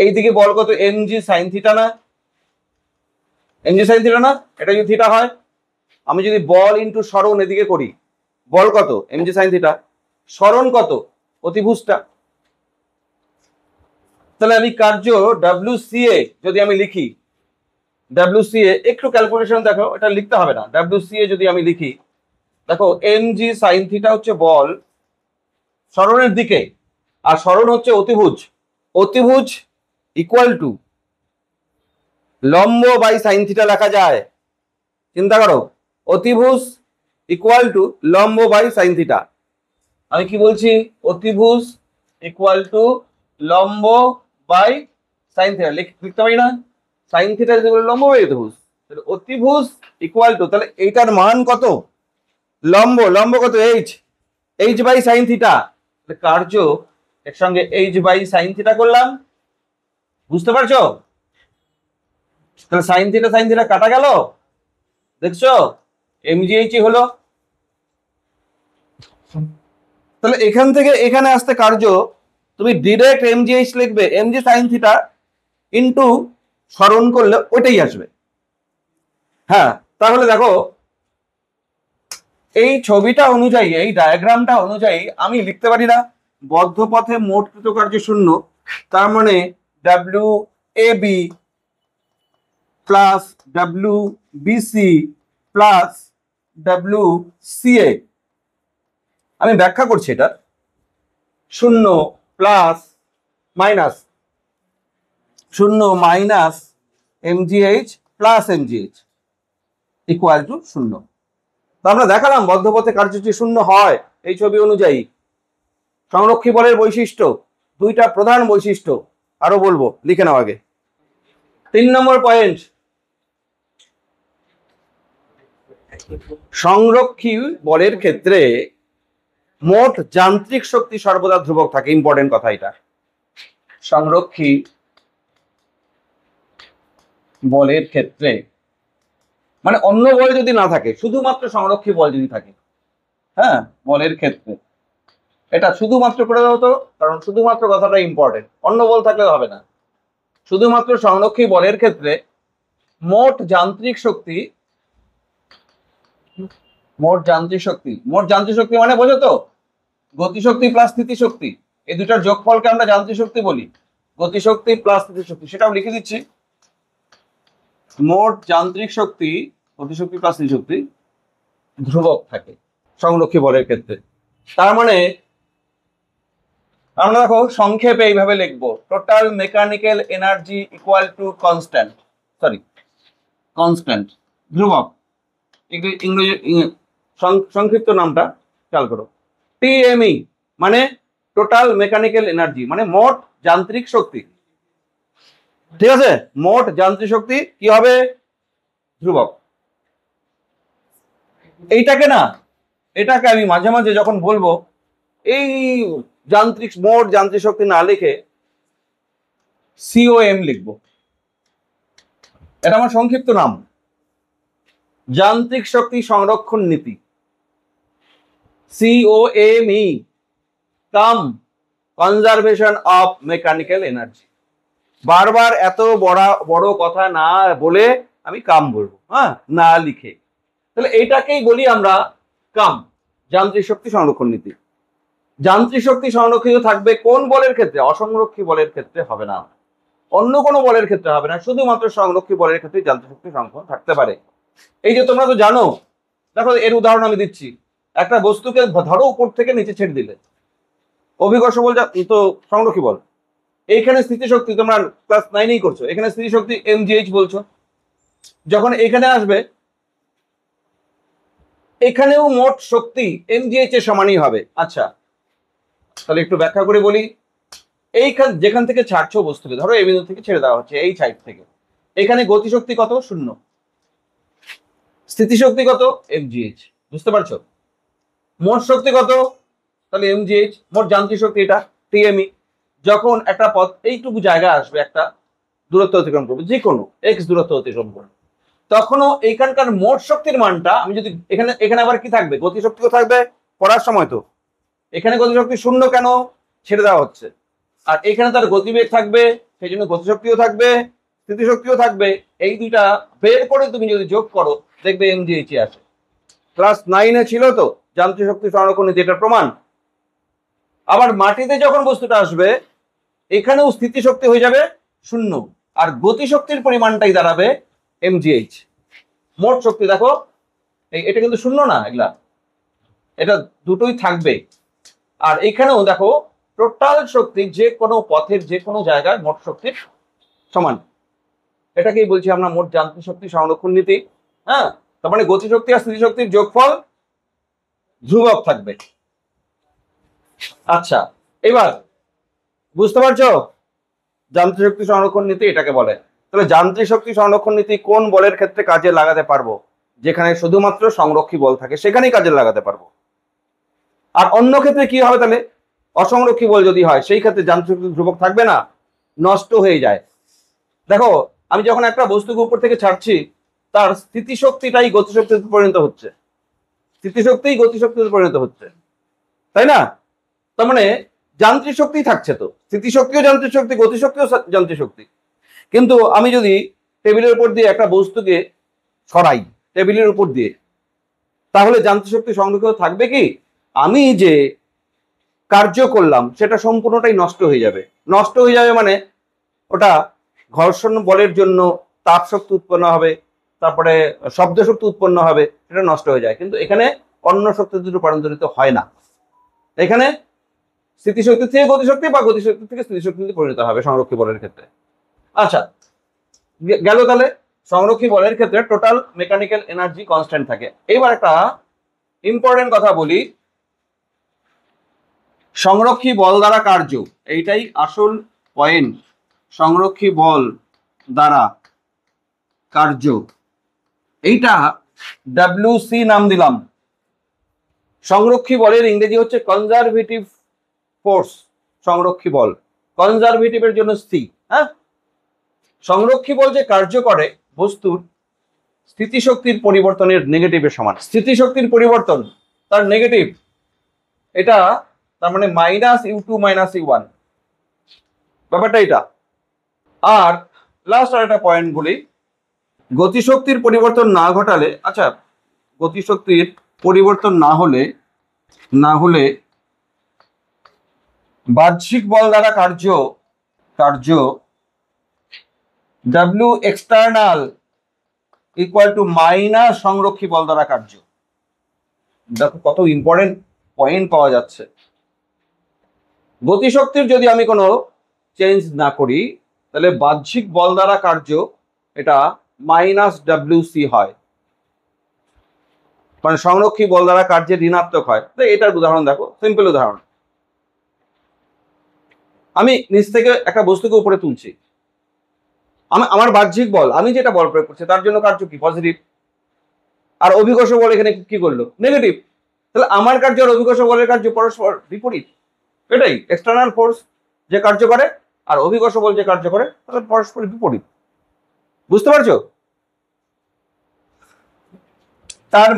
এইদিকে বল কত mg sin থিটা না, mg sin থিটা না, এটা যদি থিটা হয়, আমি যদি বল ইন্টু স্মরণ এদিকে করি, বল কত mg sin থিটা, স্মরণ কত অতিভুজটা, তাহলে আমি কার্য WCA যদি আমি লিখি, WCA একটু ক্যালকুলেশন দেখো, এটা লিখতে হবে না, WCA যদি আমি লিখি, দেখো mg sin থিটা হচ্ছে বল স্মরণের দিকে, আর স্মরণ হচ্ছে অতিভুজ, অতিভুজ ইকুয়াল টু লম্ব বাই সাইন থিটা লেখা যায়। চিন্তা করো, অতিভুজ ইকুয়াল টু লম্ব বাই সাইন থিটা। আমি কি বলছি, অতিভুজ ইকুয়াল টু লম্ব বাই সাইন থিটা লিখতে পারি না, সাইন থিটা যদি বলে লম্ব বাই অতিভুজ, তাহলে অতিভুজ ইকুয়াল টু, তাহলে এইটার মান কত, লম্ব, লম্ব কত এইচ বাই সাইন থিটা, কার্য এর সঙ্গে এইচ বাই সাইন থিটা করলাম, বুঝতে পারছো? তাহলে সাইন থিটা কাটা গেল, দেখছো mgh হলো। তাহলে এখান থেকে এখানে আসতে কার্য তুমি ডিরেক্ট mgh লিখবে, mg sin থিটা ইন্টু স্মরণ করলে ওইটাই আসবে। হ্যাঁ, তাহলে দেখো এই ছবিটা অনুযায়ী, এই ডায়াগ্রামটা অনুযায়ী আমি লিখতে পারি না বদ্ধ পথে মোট কৃতকার্য শূন্য, তার মানে WAB plus WBC plus WCA। আমি ব্যাখ্যা করছি, এটা শূন্য প্লাস মাইনাস শূন্য minus mgh plus mgh equal to শূন্য। তো আমরা দেখালাম বদ্ধপথে কার্যটি শূন্য হয় এই ছবি অনুযায়ী। সংরক্ষী বলের বৈশিষ্ট্য, দুইটা প্রধান বৈশিষ্ট্য আরো বলবো, লিখে নাও আগে। 3 নম্বর পয়েন্ট, সংরক্ষী বলের ক্ষেত্রে মোট যান্ত্রিক শক্তি সর্বদা ধ্রুবক থাকে। ইম্পর্টেন্ট কথা এটা, সংরক্ষী বলের ক্ষেত্রে মানে অন্য বল যদি না থাকে, শুধুমাত্র সংরক্ষী বল যদি থাকে, হ্যাঁ বলের ক্ষেত্রে, এটা শুধুমাত্র করে দাও তো, কারণ শুধুমাত্র কথাটা ইম্পর্টেন্ট, অন্য বল থাকলে হবে না। শুধুমাত্র সংরক্ষী বলের ক্ষেত্রে মোট যান্ত্রিক শক্তি, মোট যান্ত্রিক শক্তি মানে বোঝো তো, গতিশক্তি প্লাস স্থিতিশক্তি, এই দুটার যোগফলকে আমরা যান্ত্রিক শক্তি বলি। গতিশক্তি প্লাস স্থিতিশক্তি, সেটাও লিখে দিচ্ছি। মোট যান্ত্রিক শক্তি, গতিশক্তি প্লাস স্থিতিশক্তি ধ্রুবক থাকে সংরক্ষী বলের ক্ষেত্রে। তার মানে আমরা দেখো সংক্ষেপে এইভাবে লিখবো, total mechanical energy equal to constant, constant ধ্রুবক, ইংরেজি সংক্ষিপ্ত নামটা খেয়াল করো, TME মানে টোটাল মেকানিক্যাল এনার্জি, মানে মোট যান্ত্রিক শক্তি। ঠিক আছে, মোট যান্ত্রিক শক্তি কি হবে, ধ্রুবক। এইটাকে না, এটাকে আমি মাঝে মাঝে যখন বলবো এই মোট যান্ত্রিক শক্তি না লিখে COM লিখবো, এটা আমার সংক্ষিপ্ত নাম, যান্ত্রিক শক্তি সংরক্ষণ নীতি, COME, COME conservation of mechanical energy. বারবার এত বড় কথা না বলে আমি কাম বলবো, হ্যাঁ, না লিখে। তাহলে এইটাকেই বলি আমরা কাম, যান্ত্রিক শক্তি সংরক্ষণ নীতি। যান্ত্রিক শক্তি সংরক্ষিত থাকবে কোন বলের ক্ষেত্রে? অসংরক্ষী বলের ক্ষেত্রে হবে না, অন্য কোনো বলের ক্ষেত্রে হবে না, শুধুমাত্র সংরক্ষী বলের ক্ষেত্রে যান্ত্রিক শক্তি সংরক্ষণ থাকতে পারে। এই যে তোমরা তো জানো, দেখো এর উদাহরণ আমি দিচ্ছি। একটা বস্তুকে ধরো উপর থেকে নিচে ছেড়ে দিলে, অভিকর্ষ বল তো সংরক্ষী বল। এইখানে স্থিতিশক্তি তোমরা ক্লাস 9-এই করছো, এখানে স্থিতিশক্তি mgh বলছো। যখন এখানে আসবে, এখানেও মোট শক্তি mgh এর সমানই হবে। আচ্ছা, তাহলে একটু ব্যাখ্যা করে বলি। এইখান যেখান থেকে ছাড়ছো বস্তুকে, ধরো এই বিন্দু থেকে ছেড়ে দেওয়া হচ্ছে, এই সাইড থেকে, এখানে গতিশক্তি কত? 0। স্থিতিশক্তি কত? mgh। বুঝতে পারছো? মোট শক্তি কত? তাহলে mgh। মোট যান্ত্রিক শক্তি এটা tme। যখন একটা পথ এইটুকু জায়গা আসবে, একটা দূরত্ব অতিক্রম করবে, যে কোনো x দূরত্ব অতিক্রম করবে, তখনও এইখানকার মোট শক্তির মানটা আমি যদি এখানে আবার কি থাকবে? গতিশক্তিও থাকবে পড়ার সময়। তো এখানে গতিশক্তি 0 কেন? ছেড়ে দেওয়া হচ্ছে। আর এখানে তার গতিবেগ থাকবে, সেই জন্য গতিশক্তিও থাকবে, স্থিতিশক্তিও থাকবে। এই দুইটা বের করে তুমি যদি যোগ করো, দেখবে mgh আসে। ক্লাস 9-এ ছিল তো যান্ত্রিক শক্তি সংরক্ষণ নীতি, এটার প্রমাণ। আবার মাটিতে যখন বস্তুটা আসবে, এখানেও স্থিতিশক্তি হয়ে যাবে 0, আর গতিশক্তির পরিমাণটাই দাঁড়াবে mgh। মোট শক্তি দেখো, এটা কিন্তু 0 না, এগুলা এটা দুটোই থাকবে। আর এখানেও দেখো টোটাল শক্তি যে কোনো পথের যে কোনো জায়গায় মোট শক্তির সমান। এটাকেই বলছি আমরা মোট যান্ত্রিক শক্তি সংরক্ষণ নীতি। হ্যাঁ, তার মানে গতিশক্তি আর স্থিতিশক্তির যোগফল ধ্রুবক থাকবে। আচ্ছা, এবার বুঝতে পারছো যান্ত্রিক শক্তি সংরক্ষণ নীতি এটাকে বলে। তাহলে যান্ত্রিক শক্তি সংরক্ষণ নীতি কোন বলের ক্ষেত্রে কাজে লাগাতে পারবো? যেখানে শুধুমাত্র সংরক্ষী বল থাকে সেখানেই কাজে লাগাতে পারবো। আর অন্য ক্ষেত্রে কি হবে? তাহলে অসংরক্ষী বল যদি হয়, সেই ক্ষেত্রে যান্ত্রিক শক্তি ধ্রুবক থাকবে না, নষ্ট হয়ে যায়। দেখো, আমি যখন একটা বস্তুকে উপর থেকে ছাড়ছি, তার স্থিতিশক্তিটাই গতিশক্তিতে পরিণত হচ্ছে, স্থিতিশক্তিই গতিশক্তিতে পরিণত হচ্ছে, তাই না? তার মানে যান্ত্রিক শক্তি থাকছে, তো স্থিতিশক্তিও যান্ত্রিক শক্তি, গতিশক্তিও যান্ত্রিক শক্তি। কিন্তু আমি যদি টেবিলের উপর দিয়ে একটা বস্তুকে সরাই, টেবিলের উপর দিয়ে, তাহলে যান্ত্রিক শক্তি সংরক্ষিত থাকবে কি? আমি যে কার্য করলাম সেটা সম্পূর্ণটাই নষ্ট হয়ে যাবে। নষ্ট হয়ে যাবে মানে ওটা ঘর্ষণ বলের জন্য তাপ শক্তি উৎপন্ন হবে, তারপরে শব্দ শক্তি উৎপন্ন হবে, সেটা নষ্ট হয়ে যায়। কিন্তু এখানে অন্য শক্তিতে রূপান্তরিত হয় না। এখানে স্থিতিশক্তি থেকে গতিশক্তি বা গতিশক্তি থেকে স্থিতিশক্তিতে পরিণত হবে সংরক্ষী বলের ক্ষেত্রে। আচ্ছা, গেল। তাহলে সংরক্ষী বলের ক্ষেত্রে টোটাল মেকানিক্যাল এনার্জি কনস্ট্যান্ট থাকে। এবার একটা ইম্পর্টেন্ট কথা বলি, সংরক্ষী বল দ্বারা কার্য, এইটাই আসল পয়েন্ট। সংরক্ষী বল দ্বারা কার্য, এইটা WC নাম দিলাম। সংরক্ষী বলের ইংরেজি হচ্ছে কনজারভেটিভ ফোর্স। সংরক্ষী বল, কনজারভেটিভের জন্য সি। হ্যাঁ, সংরক্ষী বল যে কার্য করে বস্তুর স্থিতিশক্তির পরিবর্তনের নেগেটিভের সমান। স্থিতিশক্তির পরিবর্তন তার নেগেটিভ, এটা তার মানে -u2 -u1, ব্যাপারটা এটা। আর লাস্ট আর একটা পয়েন্ট বলি, গতিশক্তির পরিবর্তন না ঘটালে, আচ্ছা, গতিশক্তির পরিবর্তন না হলে বাহ্যিক বল দ্বারা কার্য W external equal to minus সংরক্ষী বল দ্বারা কার্য। দেখো কত ইম্পর্টেন্ট পয়েন্ট পাওয়া যাচ্ছে। গতিশক্তির যদি আমি কোনো চেঞ্জ না করি, তাহলে বাহ্যিক বল দ্বারা কার্য এটা -WC হয়, মানে সংরক্ষী বল দ্বারা কার্যের ঋণাত্মক হয়। তো এটার উদাহরণ দেখো, সিম্পল উদাহরণ। আমি নিচ থেকে একটা বস্তুকে উপরে তুলছি, আমার বাহ্যিক বল, আমি যেটা বল প্রয়োগ করছি তার জন্য কার্য কি? পজিটিভ। আর অভিকর্ষ বল এখানে কি করলো? নেগেটিভ। তাহলে আমার কার্য আর অভিকর্ষ বলের কার্য পরস্পর বিপরীত। এটাই এক্সটার্নাল ফোর্স যে কার্য করে আর অভিকর্ষ বল যে কার্য করে, তাহলে পরস্পর বিপরীত। বুঝতে পারছো? তার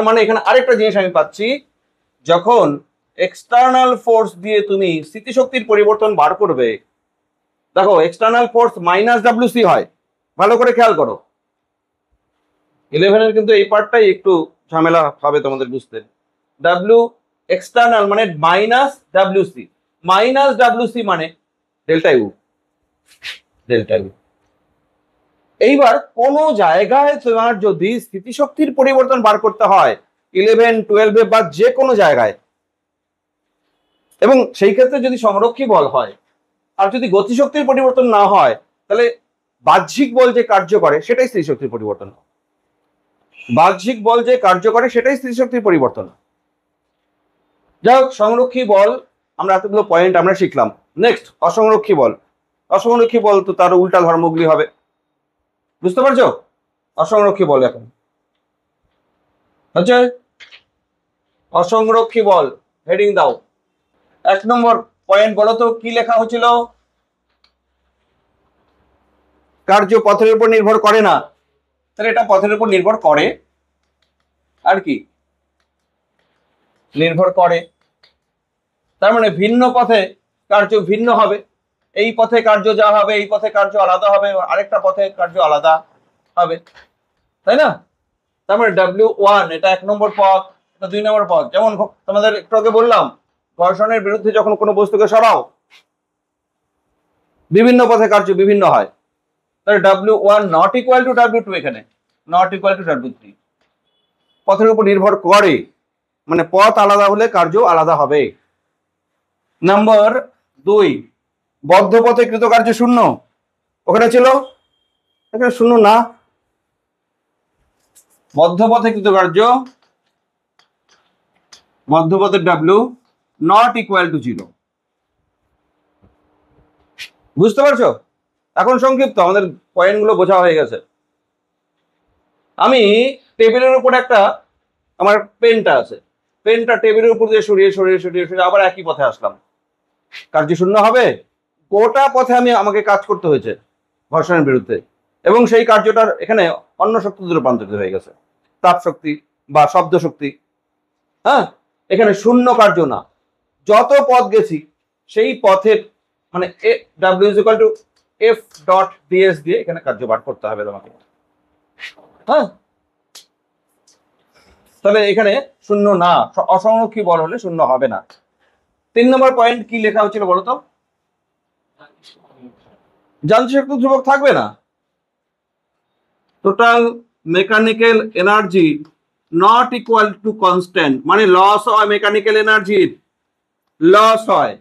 মানে এখানে আরেকটা জিনিস আমি পাচ্ছি, যখন এক্সটার্নাল ফোর্স দিয়ে তুমি স্থিতিশক্তির পরিবর্তন বার করবে, দেখো এক্সটার্নাল ফোর্স -WC হয়, ভালো করে খেয়াল করো। 11 এর কিন্তু এই পার্টটাই একটু ঝামেলা হবে তোমাদের বুঝতে। ডাব্লিউ এক্সটার্নাল মানে -WC, -WC মানে ডেল্টা ইউ, ডেল্টা ইউ। এইবার কোন জায়গায় তোমার যদি স্থিতিশক্তির পরিবর্তন বার করতে হয় 11, 12 বা যে কোনো জায়গায়, এবং সেই ক্ষেত্রে যদি সংরক্ষী বল হয় আর যদি গতিশক্তির পরিবর্তন না হয়, তাহলে বাহ্যিক বল যে কার্য করে সেটাই স্থিতিশক্তির পরিবর্তন। বাহ্যিক বল যে কার্য করে সেটাই স্থিতিশক্তির পরিবর্তন। যাই হোক, সংরক্ষী বল আমরা এতগুলো পয়েন্ট আমরা শিখলাম। নেক্সট অসংরক্ষী বল। অসংরক্ষী বল তো তার উল্টা ধর্মগুলি হবে, বুঝতে পারছো? অসংরক্ষী বল এখন আচ্ছা, অসংরক্ষী বল হেডিং দাও। 1 নম্বর পয়েন্ট বলো তো কি লেখা হয়েছিল? কার্য পথের উপর নির্ভর করে না, তাহলে এটা পথের উপর নির্ভর করে আর কি নির্ভর করে, তার মানে ভিন্ন পথে কার্য ভিন্ন হবে। এই পথে কার্য যা হবে এই পথে কার্য আলাদা হবে, আরেকটা পথে কার্য আলাদা হবে, তাই না? তার মানে W1 এটা 1 নম্বর পথ, এটা 2 নম্বর পথ। যেমন তোমাদের একটু আগে বললাম ঘর্ষণের বিরুদ্ধে যখন কোনো বস্তুকে সরাও বিভিন্ন পথে কার্য বিভিন্ন হয়, তাহলে W1 not equal to W2, এখানে নট ইকুয়াল টু W3। পথের উপর নির্ভর করে মানে পথ আলাদা হলে কার্য আলাদা হবে। নাম্বার 2, বদ্ধ পথে কৃতকার্য শূন্য, ওখানে ছিল, এখানে শূন্য না। বদ্ধ পথে কৃতকার্য, বদ্ধ পথের W নট ইকুয়াল টু 0, বুঝতে পারছো? এখন সংক্ষিপ্ত আমাদের পয়েন্টগুলো বোঝা হয়ে গেছে। আমি টেবিলের উপর একটা, আমার পেনটা আছে, পেনটা টেবিলের উপর দিয়ে সরিয়ে সরিয়ে সরিয়ে সরিয়ে আবার একই পথে আসলাম, কার্য শূন্য হবে? গোটা পথে আমাকে কাজ করতে হয়েছে ঘর্ষণের বিরুদ্ধে, এবং সেই কার্যটার এখানে অন্য শক্তিতে রূপান্তরিত হয়ে গেছে, তাপ শক্তি বা শব্দ শক্তি। হ্যাঁ, এখানে শূন্য কার্য না, যত পথ গেছি সেই পথের মানে W=F.ds দিয়ে এখানে কার্য বার করতে হবে তোমাকে। হ্যাঁ, তাহলে এখানে শূন্য না, অসংরক্ষী বল হলে শূন্য হবে না। 3 নম্বর পয়েন্ট কি লেখা হচ্ছিল বলো তো? যান্ত্রিক শক্তি ধ্রুবক থাকবে না। Total mechanical energy not equal to constant, মানে লস হয় মেকানিক্যাল এনার্জির, লস হয়।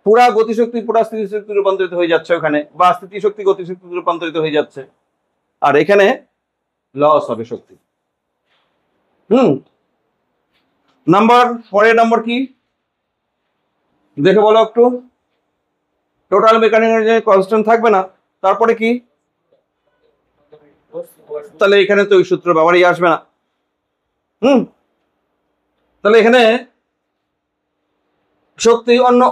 পুরা গতিশক্তি পুরা স্থিতিশক্তি রূপান্তরিত হয়ে যাচ্ছে ওখানে, বা স্থিতিশক্তি গতিশক্তি রূপান্তরিত হয়ে যাচ্ছে, আর এখানে লস হবে শক্তি। নাম্বার পরের নাম্বার কি দেখে বলো একটু? টোটাল মেকানিক্যাল এনার্জি কনস্ট্যান্ট থাকবে না, তারপরে কি? তাহলে এখানে তো ওই সূত্র ব্যবহারই আসবে না। তাহলে এখানে শক্তি অন্য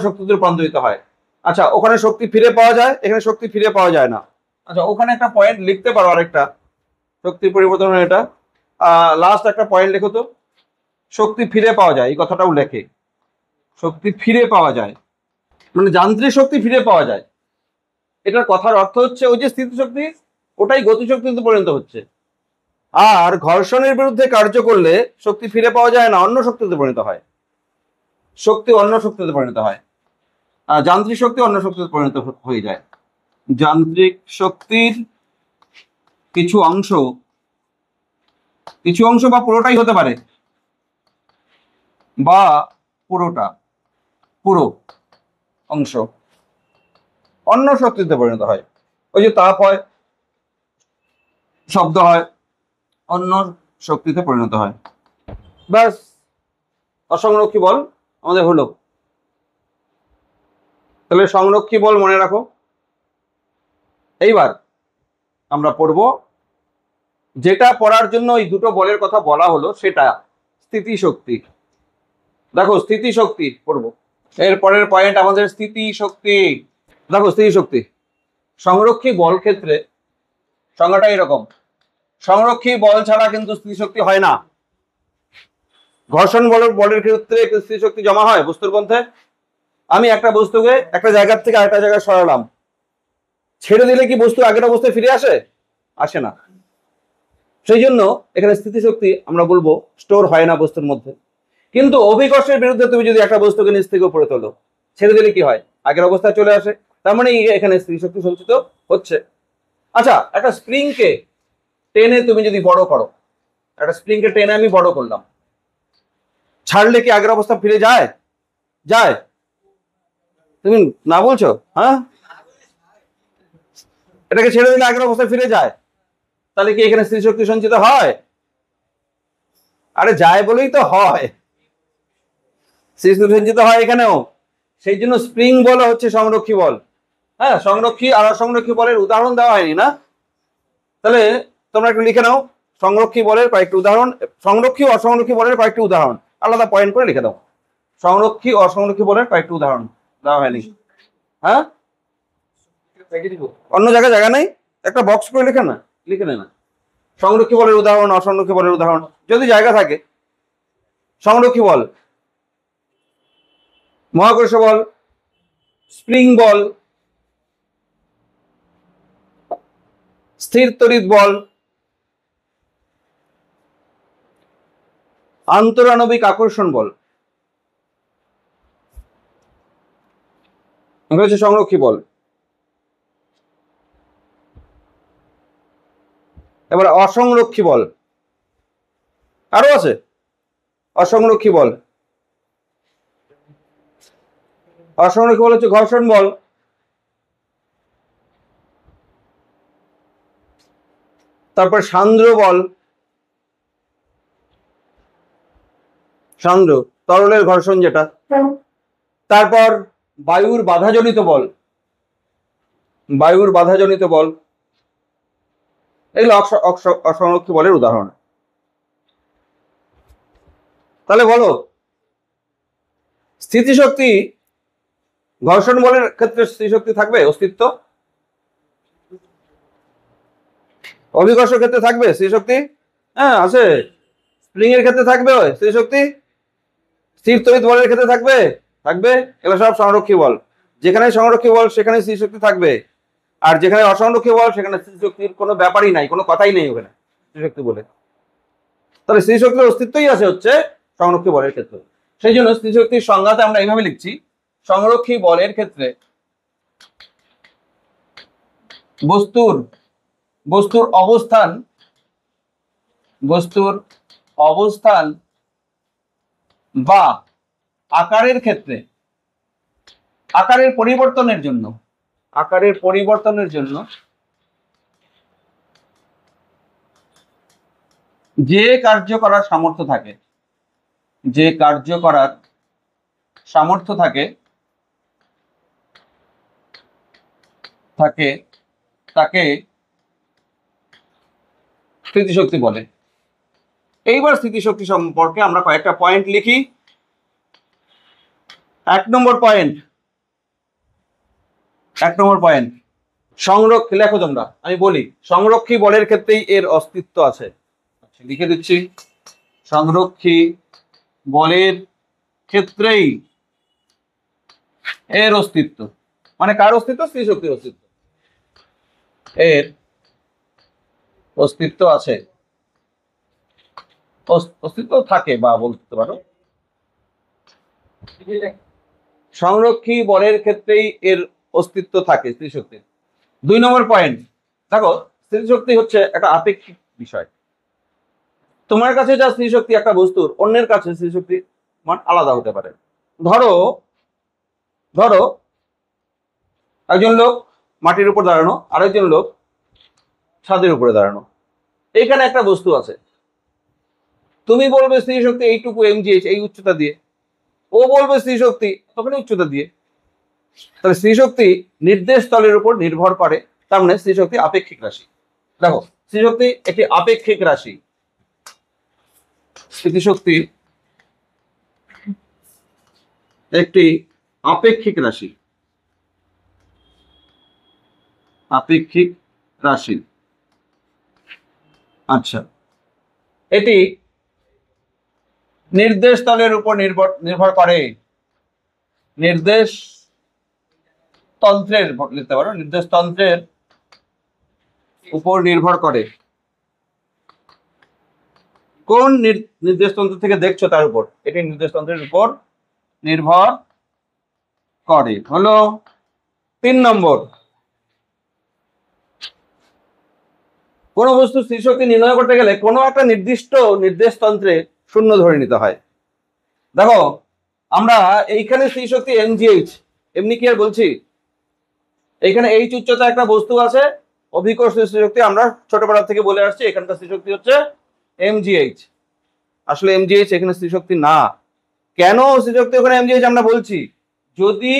শক্তিতে রূপান্তরিত হয়। আচ্ছা, ওখানে শক্তি ফিরে পাওয়া যায়, এখানে শক্তি ফিরে পাওয়া যায় না। আচ্ছা, ওখানে একটা পয়েন্ট লিখতে পারো, আরেকটা শক্তির পরিবর্তন হয় এটা। লাস্ট একটা পয়েন্ট লেখো তো, শক্তি ফিরে পাওয়া যায়, এই কথাটাও লেখে, শক্তি ফিরে পাওয়া যায় মানে যান্ত্রিক শক্তি ফিরে পাওয়া যায়। এটার কথার অর্থ হচ্ছে ওই যে স্থিতিশক্তি ওটাই গতিশক্তিতে পরিণত হচ্ছে, আর ঘর্ষণের বিরুদ্ধে কার্য করলে শক্তি ফিরে পাওয়া যায় না, অন্য শক্তিতে পরিণত হয়, শক্তি অন্য শক্তিতে পরিণত হয়, আর যান্ত্রিক শক্তি অন্য শক্তিতে পরিণত হয়ে যায়। যান্ত্রিক শক্তির কিছু অংশ বা পুরোটাই হতে পারে, বা পুরো অংশ অন্য শক্তিতে পরিণত হয়। ওই যে তাপ হয়, শব্দ হয়, অন্য শক্তিতে পরিণত হয়। ব্যাস, অসংরক্ষী বল আমাদের হলো। তাহলে সংরক্ষী বল মনে রাখো। এইবার আমরা পড়ব যেটা পড়ার জন্য এই দুটো বলের কথা বলা হলো, সেটা স্থিতিশক্তি। দেখো স্থিতিশক্তি পড়বো, এর পরের পয়েন্ট আমাদের স্থিতিশক্তি। দেখো স্থিতিশক্তি সংরক্ষী বল ক্ষেত্রে সংজ্ঞাটা এরকম, সংরক্ষী বল ছাড়া কিন্তু স্থিতিশক্তি হয় না। ঘর্ষণ বলের ক্ষেত্রে স্থিতিশক্তি জমা হয় বস্তুর মধ্যে। আমি একটা বস্তুকে একটা জায়গার থেকে আরেকটা জায়গায় সরালাম, ছেড়ে দিলে কি বস্তু আগের অবস্থায় ফিরে আসে? আসে না। সেই জন্য এখানে স্থিতিশক্তি আমরা বলবো স্টোর হয় না বস্তুর মধ্যে। কিন্তু অভিকর্ষের বিরুদ্ধে তুমি যদি একটা বস্তুকে নিচ থেকে উপরে তোলো, ছেড়ে দিলে কি হয়? আগের অবস্থায় চলে আসে। তার মানে এখানে স্থিতিশক্তি সঞ্চিত হচ্ছে। আচ্ছা, একটা স্প্রিংকে টেনে তুমি যদি বড় করো, একটা স্প্রিংকে টেনে আমি বড় করলাম, ছাড়লে কি আগের অবস্থা ফিরে যায়? যায়? তুমি না বলছো? হ্যাঁ, এটাকে ছেড়ে দিলে আগের অবস্থায় ফিরে যায়। তাহলে কি এখানে স্থিতিশক্তি সঞ্চিত হয়? আরে যায় বলেই তো হয়, স্থিতিশক্তি সঞ্চিত হয় এখানেও। সেই জন্য স্প্রিং বল হচ্ছে সংরক্ষী বল। হ্যাঁ, সংরক্ষী আর অসংরক্ষী বলের উদাহরণ দেওয়া হয়নি না? তাহলে তোমরা একটু লিখে নাও সংরক্ষী বলের কয়েকটি উদাহরণ, সংরক্ষী অসংরক্ষী বলের কয়েকটি উদাহরণ আলাদা পয়েন্ট করে লিখে দাও। সংরক্ষী অসংরক্ষী বলের কয়েকটি উদাহরণ দেওয়া হয়নি। হ্যাঁ, অন্য জায়গায় জায়গা নেই, একটা বক্স করে লিখে না, লিখে নে না সংরক্ষী বলের উদাহরণ, অসংরক্ষী বলের উদাহরণ যদি জায়গা থাকে। সংরক্ষী বল, মহাকর্ষ বল, স্প্রিং বল, স্থির তড়িৎ বল, আন্তরাণবিক আকর্ষণ বল, হচ্ছে সংরক্ষী বল। এবার অসংরক্ষী বল, আরো আছে অসংরক্ষী বল। অসংরক্ষী বল হচ্ছে ঘর্ষণ বল, তারপর সান্দ্র বল, সান্দ্র তরলের ঘর্ষণ যেটা, তারপর বায়ুর বাধাজনিত বল, বায়ুর বাধাজনিত বল, এগুলো অসংরক্ষী বলের উদাহরণ। তাহলে বলো স্থিতিশক্তি, ঘর্ষণ বলের ক্ষেত্রে স্থিতিশক্তি থাকবে অস্তিত্ব? অভিকর্ষের ক্ষেত্রে থাকবে স্থিতিশক্তি? হ্যাঁ আছে। স্প্রিং এর ক্ষেত্রে থাকবে স্থিতিশক্তি, স্থির তড়িৎ বলের ক্ষেত্রে থাকবে, থাকবে। এগুলো সব সংরক্ষী বল। যেখানে সংরক্ষী বল সেখানে স্থিতিশক্তি থাকবে, আর যেখানে অসংরক্ষী বল সেখানে স্থিতিশক্তির কোনো ব্যাপারই নাই, কোনো কথাই নেই ওখানে স্থিতিশক্তি বলে। তাহলে স্থিতিশক্তির অস্তিত্বই আছে হচ্ছে সংরক্ষী বলের ক্ষেত্রে। সেই জন্য স্থিতিশক্তির সংজ্ঞাতে আমরা এইভাবে লিখছি, সংরক্ষী বলের ক্ষেত্রে বস্তুর অবস্থান বা আকারের ক্ষেত্রে আকারের পরিবর্তনের জন্য যে কার্য করার সামর্থ্য থাকে তাকে স্থিতিশক্তি বলে। এইবার স্থিতিশক্তি সম্পর্কে আমরা কয়েকটা পয়েন্ট লিখি। 1 নম্বর পয়েন্ট লেখো তোমরা, আমি বলি সংরক্ষী বলের ক্ষেত্রেই এর অস্তিত্ব আছে। লিখে দিচ্ছি, সংরক্ষী বলের ক্ষেত্রেই এর অস্তিত্ব। মানে কার অস্তিত্ব? স্থিতিশক্তির অস্তিত্ব। এর অস্তিত্ব আছে, অস্তিত্ব থাকে বা বলতে পারো। সংরক্ষী বলের ক্ষেত্রেই এর অস্তিত্ব থাকে স্থিতিশক্তির। 2 নম্বর পয়েন্ট, দেখো স্থিতিশক্তি হচ্ছে একটা আপেক্ষিক বিষয়। তোমার কাছে যা স্থিতিশক্তি একটা বস্তুর, অন্যের কাছে স্থিতিশক্তি মান আলাদা হতে পারে। ধরো একজন লোক মাটির উপর দাঁড়ানো, আরেকজন লোক ছাদের উপরে দাঁড়ানো, এইখানে একটা বস্তু আছে। তুমি বলবে স্থিতিশক্তি এইটুকু mgh, এই উচ্চতা দিয়ে, ও বলবে স্থিতিশক্তি তখন উচ্চতা দিয়ে। তাহলে স্থিতিশক্তি নির্দেশ স্থলের উপর নির্ভর করে, তার মানে স্থিতিশক্তি আপেক্ষিক রাশি। দেখো স্থিতিশক্তি একটি আপেক্ষিক রাশি। স্থিতিশক্তি একটি আপেক্ষিক রাশি। আচ্ছা, এটি নির্দেশ তলের উপর নির্ভর করে, নির্দেশ তন্ত্রের লিখতে পারো, নির্দেশ তন্ত্রের উপর নির্ভর করে। কোন নির্দেশ তন্ত্র থেকে দেখছো তার উপর, এটি নির্দেশ তন্ত্রের উপর নির্ভর করে। হলো 3 নম্বর। কোন বস্তু স্থিতিশক্তি নির্ণয় করতে গেলে কোনো একটা নির্দিষ্ট নির্দেশ তন্ত্রে শূন্য ধরে নিতে হয়। দেখো আমরা এইখানে স্থিতিশক্তি mgh, এমনি কি আর বলছি? এইখানে এইচ উচ্চতা একটা বস্তু আছে, অভিকর্ষ স্থিতিশক্তি আমরা ছোটবেলা থেকে বলে আসছি, এখানকার স্থিতিশক্তি হচ্ছে mgh। আসলে mgh এখানে স্থিতিশক্তি না। কেন স্থিতিশক্তি ওখানে mgh আমরা বলছি? যদি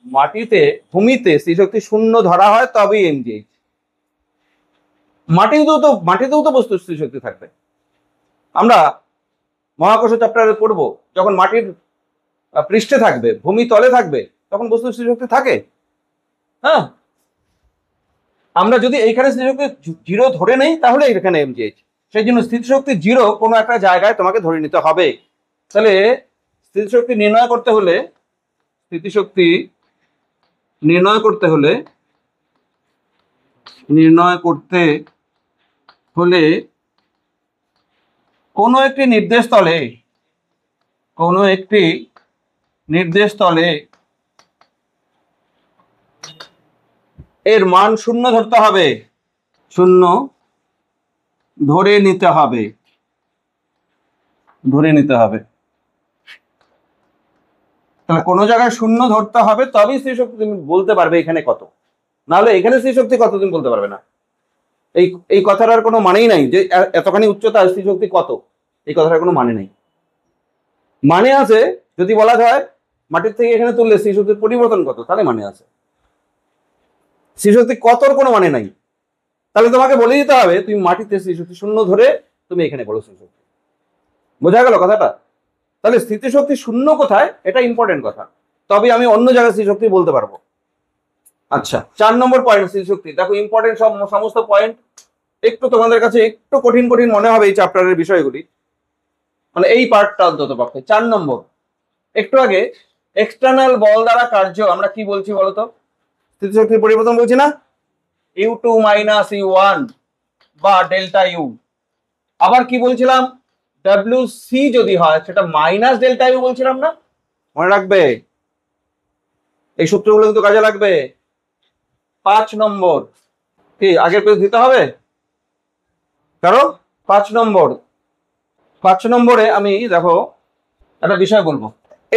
মাটিতে ভূমিতে স্থিতিশক্তি শূন্য ধরা হয় তবেই mgh। মাটিতেও তো বস্তু স্থিতিশক্তি থাকবে। আমরা মহাকর্ষ চ্যাপ্টারে পড়বো, যখন মাটির পৃষ্ঠে থাকবে, ভূমি তলে থাকবে, তখন বস্তু স্থিতিশক্তি থাকে। হ্যাঁ, আমরা যদি এইখানে স্থিতিশক্তি 0 ধরে নেই তাহলে এখানে mgh। সেই জন্য স্থিতিশক্তি 0 কোনো একটা জায়গায় তোমাকে ধরে নিতে হবে। তাহলে স্থিতিশক্তি নির্ণয় করতে হলে কোনো একটি নির্দেশ তলে এর মান শূন্য ধরতে হবে, শূন্য ধরে নিতে হবে। তাহলে কোনো জায়গায় শূন্য ধরতে হবে তবেই স্থিতিশক্তি তুমি বলতে পারবে এখানে কত, নাহলে এখানে স্থিতিশক্তি কত তুমি বলতে পারবে না। এই কথাটার কোনো মানেই নাই যে এতখানি উচ্চতা স্থিতিশক্তি কত, এই কথাটার কোনো মানে নেই। মানে আছে যদি বলা যায় মাটির থেকে এখানে তুললে স্থিতিশক্তির পরিবর্তন কত, তাহলে মানে আছে। স্থিতিশক্তি কতর কোনো মানে নাই। তাহলে তোমাকে বলে দিতে হবে তুমি মাটিতে স্থিতিশক্তি শূন্য ধরে তুমি এখানে বলো স্থিতিশক্তি। বোঝা গেল কথাটা? তাহলে স্থিতিশক্তি শূন্য কোথায় এটা ইম্পর্টেন্ট কথা, তবে আমি অন্য জায়গায় স্থিতিশক্তি বলতে পারবো। আচ্ছা, 4 নম্বর পয়েন্ট স্থিতিশক্তি। দেখো ইম্পর্টেন্ট সমস্ত পয়েন্ট। একটু তোমাদের কাছে একটু কঠিন মনে হবে এই চ্যাপ্টারের বিষয়গুলি, মানে এই পার্টটা অন্তত পক্ষে। 4 নম্বর, একটু আগে এক্সটার্নাল বল দ্বারা কার্য আমরা কি বলছি বলতো? স্থিতিশক্তির পরিবর্তন বলছি না, U2 মাইনাস U1 বা ডেল্টা ইউ। আবার কি বলছিলাম? WC যদি হয় সেটা মাইনাস ডেল্টা ইউ বলছিলাম না? মনে রাখবে, এই সূত্রগুলো কিন্তু কাজে লাগবে। 5 নম্বর, কি আগের পেজ দিতে হবে? কারো 5 নম্বরে আমি দেখো একটা বিষয় বলবো।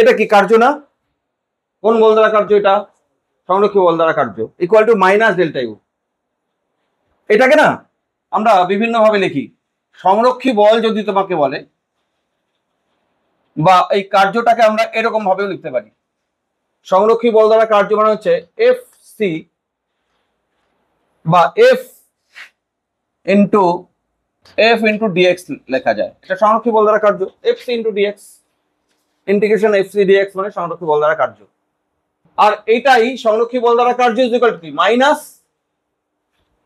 এটা কি কার্য না? কোন বল দ্বারা কার্য? এটা সংরক্ষী বল দ্বারা কার্য, equal to minus delta U. এটাকে না আমরা বিভিন্ন ভাবে লিখি। সংরক্ষী বল যদি তোমাকে বলে, বা এই কার্যটাকে আমরা এরকম ভাবেও লিখতে পারি। সংরক্ষী বল দ্বারা কার্য মানে হচ্ছে FC বা F ইন্টু dx লেখা যায়। এটা সংরক্ষী বল দ্বারা কার্য, FC into dx, integration FC dx মানে সংরক্ষী বল দ্বারা কার্য। আর এটাই সংরক্ষী বল দ্বারা কার্য ইজ ইকুয়াল টু কি? মাইনাস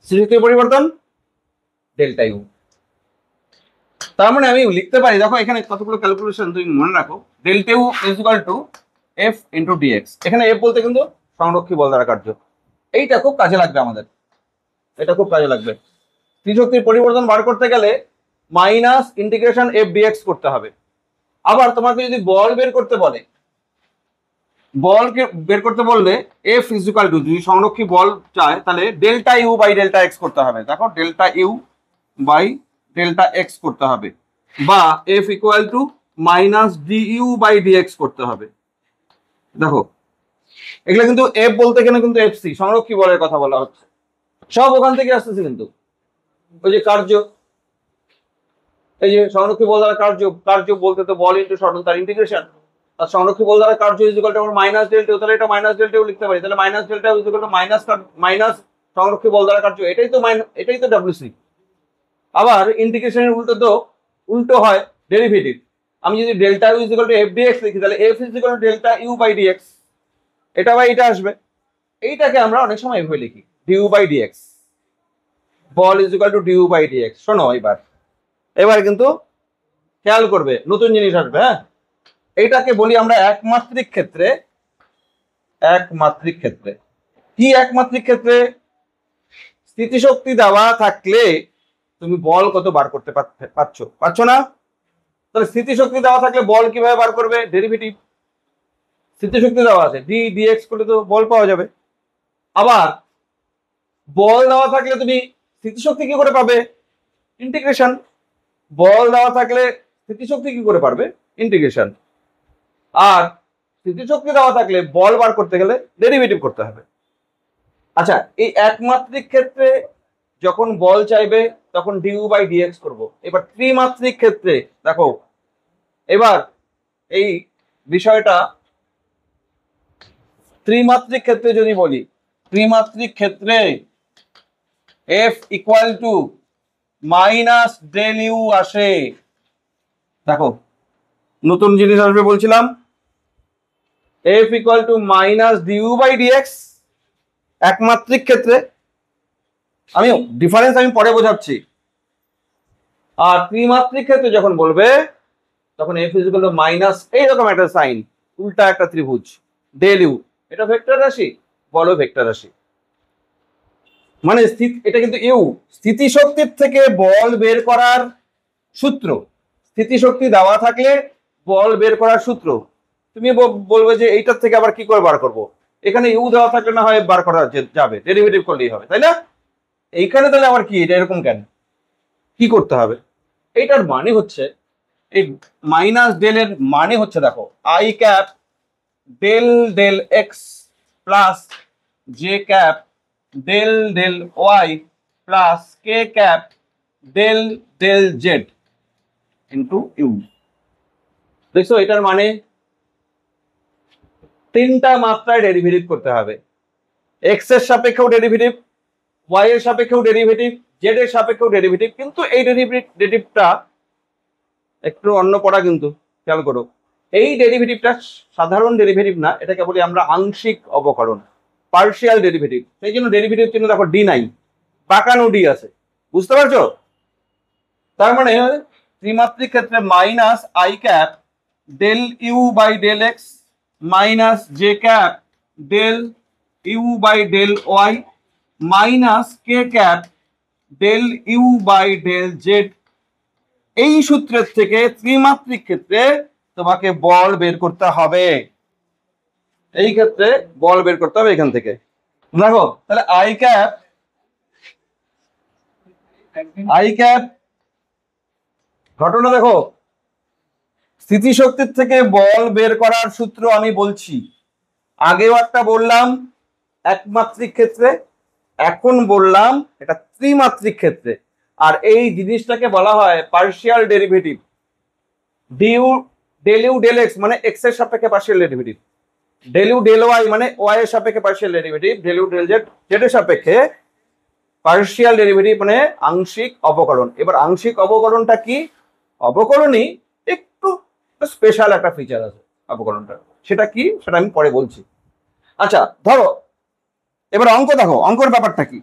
স্থিতিশক্তির পরিবর্তন ডেল্টা ইউ। তার মানে আমি লিখতে পারি, দেখো এখানে কতগুলো ক্যালকুলেশন তুমি মনে রাখো। Delta U is equal to F into dx। এখানে F বলতে কিন্তু সংরক্ষী বল দ্বারা কার্য। এইটা খুব কাজে লাগবে আমাদের, এটা খুব কাজে লাগবে। স্থিতিশক্তির পরিবর্তন বার করতে গেলে মাইনাস ইন্টিগ্রেশন F dx করতে হবে। আবার তোমাকে যদি বল বের করতে বলে, বলকে বের করতে বললে F ইজ ইকুয়াল টু, যদি সংরক্ষী বল চায় তাহলে delta U by delta X করতে হবে। দেখো delta U by delta X করতে হবে, বা F equal to minus DU by DX করতে হবে। দেখো এগুলো কিন্তু F বলতে এখানে কিন্তু FC সংরক্ষী বলের কথা বলা হচ্ছে, সব ওখান থেকে আসতেছে। কিন্তু ওই যে কার্য, এই যে সংরক্ষী বল দ্বারা কার্য বলতে তো বল ইন্টু সরলতার ইন্টিগ্রেশন, আর সংরক্ষী বল দ্বারা কার্য is equal to minus delta, তাহলে এটা মাইনাস ডেল্টাও লিখতে পারি। তাহলে minus delta is equal to minus সংরক্ষী বল দ্বারা কার্য, এটাই তো WC। আবার ইন্টিগ্রেশনের উল্টো হয় ডেরিভেটিভ। আমি যদি delta U is equal to F dx লিখি, তাহলে F is equal to delta U by dx, এটা বাই এটা আসবে। এইটাকে আমরা অনেক সময় এভাবে লিখি du বাই dx, বল is equal to du by dx। শোনো এবার কিন্তু খেয়াল করবে, নতুন জিনিস আসবে। হ্যাঁ, এইটাকে বলি আমরা একমাত্রিক ক্ষেত্রে। একমাত্রিক ক্ষেত্রে কি? একমাত্রিক ক্ষেত্রে স্থিতিশক্তি দেওয়া থাকলে তুমি বল কত বার করতে পারছো না? তাহলে স্থিতিশক্তি দেওয়া থাকলে বল কিভাবে বার করবে? ডেরিভেটিভ। স্থিতিশক্তি দেওয়া আছে, ডি ডিএক্স করলে তো বল পাওয়া যাবে। আবার বল দেওয়া থাকলে তুমি স্থিতিশক্তি কি করে পাবে? ইন্টিগ্রেশন। বল দেওয়া থাকলে স্থিতিশক্তি কি করে পারবে? ইন্টিগ্রেশন। আর স্থিতিশক্তি দেওয়া থাকলে বল বার করতে গেলে ডেরিভেটিভ করতে হবে। আচ্ছা, এই একমাত্রিক ক্ষেত্রে যখন বল চাইবে তখন ডিউ বাই ডিএক্স করবো। এবার ত্রিমাত্রিক ক্ষেত্রে দেখো, এবার এই বিষয়টা ত্রিমাত্রিক ক্ষেত্রে যদি বলি, ত্রিমাত্রিক ক্ষেত্রে F equal to minus del U আসে। দেখো, নতুন জিনিস আসবে বলছিলাম, F equal to minus du by dx একমাত্রিক ক্ষেত্রে। আমি ডিফারেন্স আমি পরে বোঝাচ্ছি। আর ত্রিমাত্রিক ক্ষেত্রে যখন বলবে তখন F is equal to minus এইরকম একটা সাইন, উল্টা একটা ত্রিভুজ, ডেল ইউ। এটা ভেক্টর রাশি, বলো ভেক্টর রাশি। মানে এটা কিন্তু ইউ স্থিতিশক্তির থেকে বল বের করার সূত্র। স্থিতিশক্তি দেওয়া থাকলে বল বের করার সূত্র। তুমি বলবে যে এইটার থেকে আবার কি করে বার করব? এখানে ইউ দেওয়া থাকলে না হয় বার করা যাবে, ডেরিভেটিভ করলেই হবে, তাই না? এইখানে তাহলে আবার কি, এটা এরকম কেন? কি করতে হবে? এইটার মানে হচ্ছে, এই মাইনাস ডেল এর মানে হচ্ছে, দেখো, I cap del del X plus J cap del del Y plus K cap del del Z into U. দেখছো, এটার মানে তিনটা মাত্রায় ডেরিভেটিভ করতে হবে। এক্স এর সাপেক্ষেও ডেরিভেটিভ, ওয়াই এর সাপেক্ষেও ডেরিভেটিভ, জেড এর সাপেক্ষেও ডেরিভেটিভ। কিন্তু এই ডেরিভেটিভটা একটু অন্য পড়া, কিন্তু খেয়াল করো, এই ডেরিভেটিভটা সাধারণ ডেরিভেটিভ না, এটাকে বলি আমরা আংশিক অবকলন, পার্শিয়াল ডেরিভেটিভ। সেই জন্য ডেরিভেটিভ চিহ্ন দেখো ডি নাই, বাঁকানো ডি আছে। বুঝতে পারছো? তার মানে ত্রিমাত্রিক ক্ষেত্রে minus I cap del U by del X minus J cap del U by del Y minus K cap del U by del Z. এই সূত্রের থেকে ত্রিমাত্রিক ক্ষেত্রে তোমাকে বল বের করতে হবে। এই ক্ষেত্রে বল বের করতে হবে এখান থেকে। দেখো, তাহলে আই ক্যাপ ঘটনা দেখো, স্থিতিশক্তির থেকে বল বের করার সূত্র আমি বলছি। আগেও একটা বললাম একমাত্রিক ক্ষেত্রে, এখন বললাম এটা ত্রিমাত্রিক ক্ষেত্রে। আর এই জিনিসটাকে বলা হয় partial derivative. Du del U del X মানে এক্স এর সাপেক্ষে partial derivative, del U del Y মানে ওয়াই এর সাপেক্ষে partial derivative, del U del Z Z এর সাপেক্ষে পার্শিয়াল ডেরিভেটিভ মানে আংশিক অবকলন। এবার আংশিক অবকলনটা কি? অবকলনই একটু স্পেশাল একটা ফিচার আছে অবকলনটা, সেটা কি সেটা আমি পরে বলছি। আচ্ছা, ধরো এবার অঙ্ক দেখো, অঙ্কের ব্যাপারটা কি,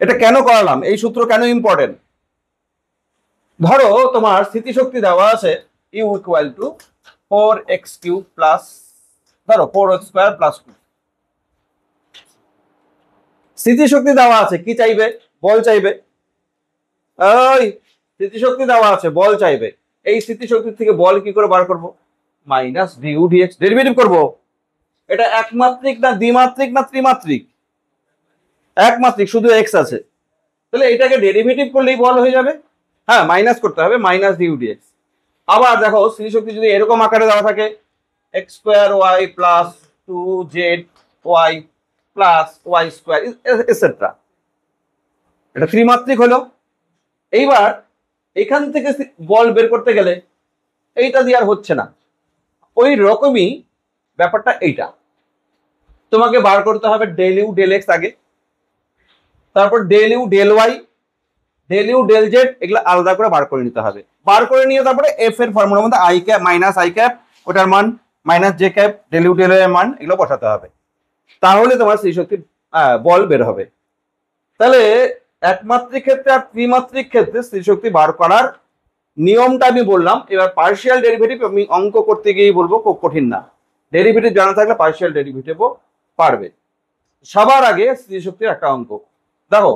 এটা কেন করালাম, এই সূত্র কেন ইম্পর্টেন্ট। ধরো তোমার স্থিতিশক্তি দেওয়া আছে U equal to 4x cube plus, ধরো 4x স্কয়ার প্লাস 2। স্থিতিশক্তি দেওয়া আছে, কি চাইবে? বল চাইবে। ওই স্থিতিশক্তি দেওয়া আছে, বল চাইবে। এই স্থিতিশক্তির থেকে বল কি করে বার করব? মাইনাস ডিউ ডিএক্স, ডেরিভেটিভ করব। এটা একমাত্রিক না দ্বিমাত্রিক না ত্রিমাত্রিক? একমাত্রিক, শুধু এক্স আছে। তাহলে এটাকে ডেরিভেটিভ করলেই বল হয়ে যাবে। হ্যাঁ, মাইনাস করতে হবে, মাইনাস ডিউ ডিএক্স। আবার দেখো, স্থিতিশক্তি যদি এরকম আকারে দেওয়া থাকে, X square Y plus 2z Y plus Y square etcetera, এটা ত্রিমাত্রিক হলো। এইবার এখান থেকে বল বের করতে গেলে এইটা দিয়ে আর হচ্ছে না, ওই রকমই ব্যাপারটা। এইটা তোমাকে বার করতে হবে ডেল ইউ ডেল এক্স আগে, তারপর del U del Y, del U del Z, এগুলো আলাদা করে বার করে নিতে হবে। বার করে নিয়ে তারপরে এফ এর ফর্মুলার মধ্যে I cap minus I cap ওটার মান minus J cap del U del এর মান, এগুলো বসাতে হবে। তাহলে তোমার স্থিতিশক্তি বল বের হবে। তাহলে একমাত্রিক ক্ষেত্রে আর ত্রিমাত্রিক ক্ষেত্রে স্থিতিশক্তি বার করার নিয়মটা আমি বললাম, এবার পার্শিয়াল ডেরিভেটিভ আমি অঙ্ক করতে গিয়েই বলবো, খুব কঠিন না। ডেরিভেটিভ জানা থাকলে পার্শিয়াল ডেরিভেটিভও পারবে। সবার আগে স্থিতিশক্তির একটা অঙ্ক দেখো,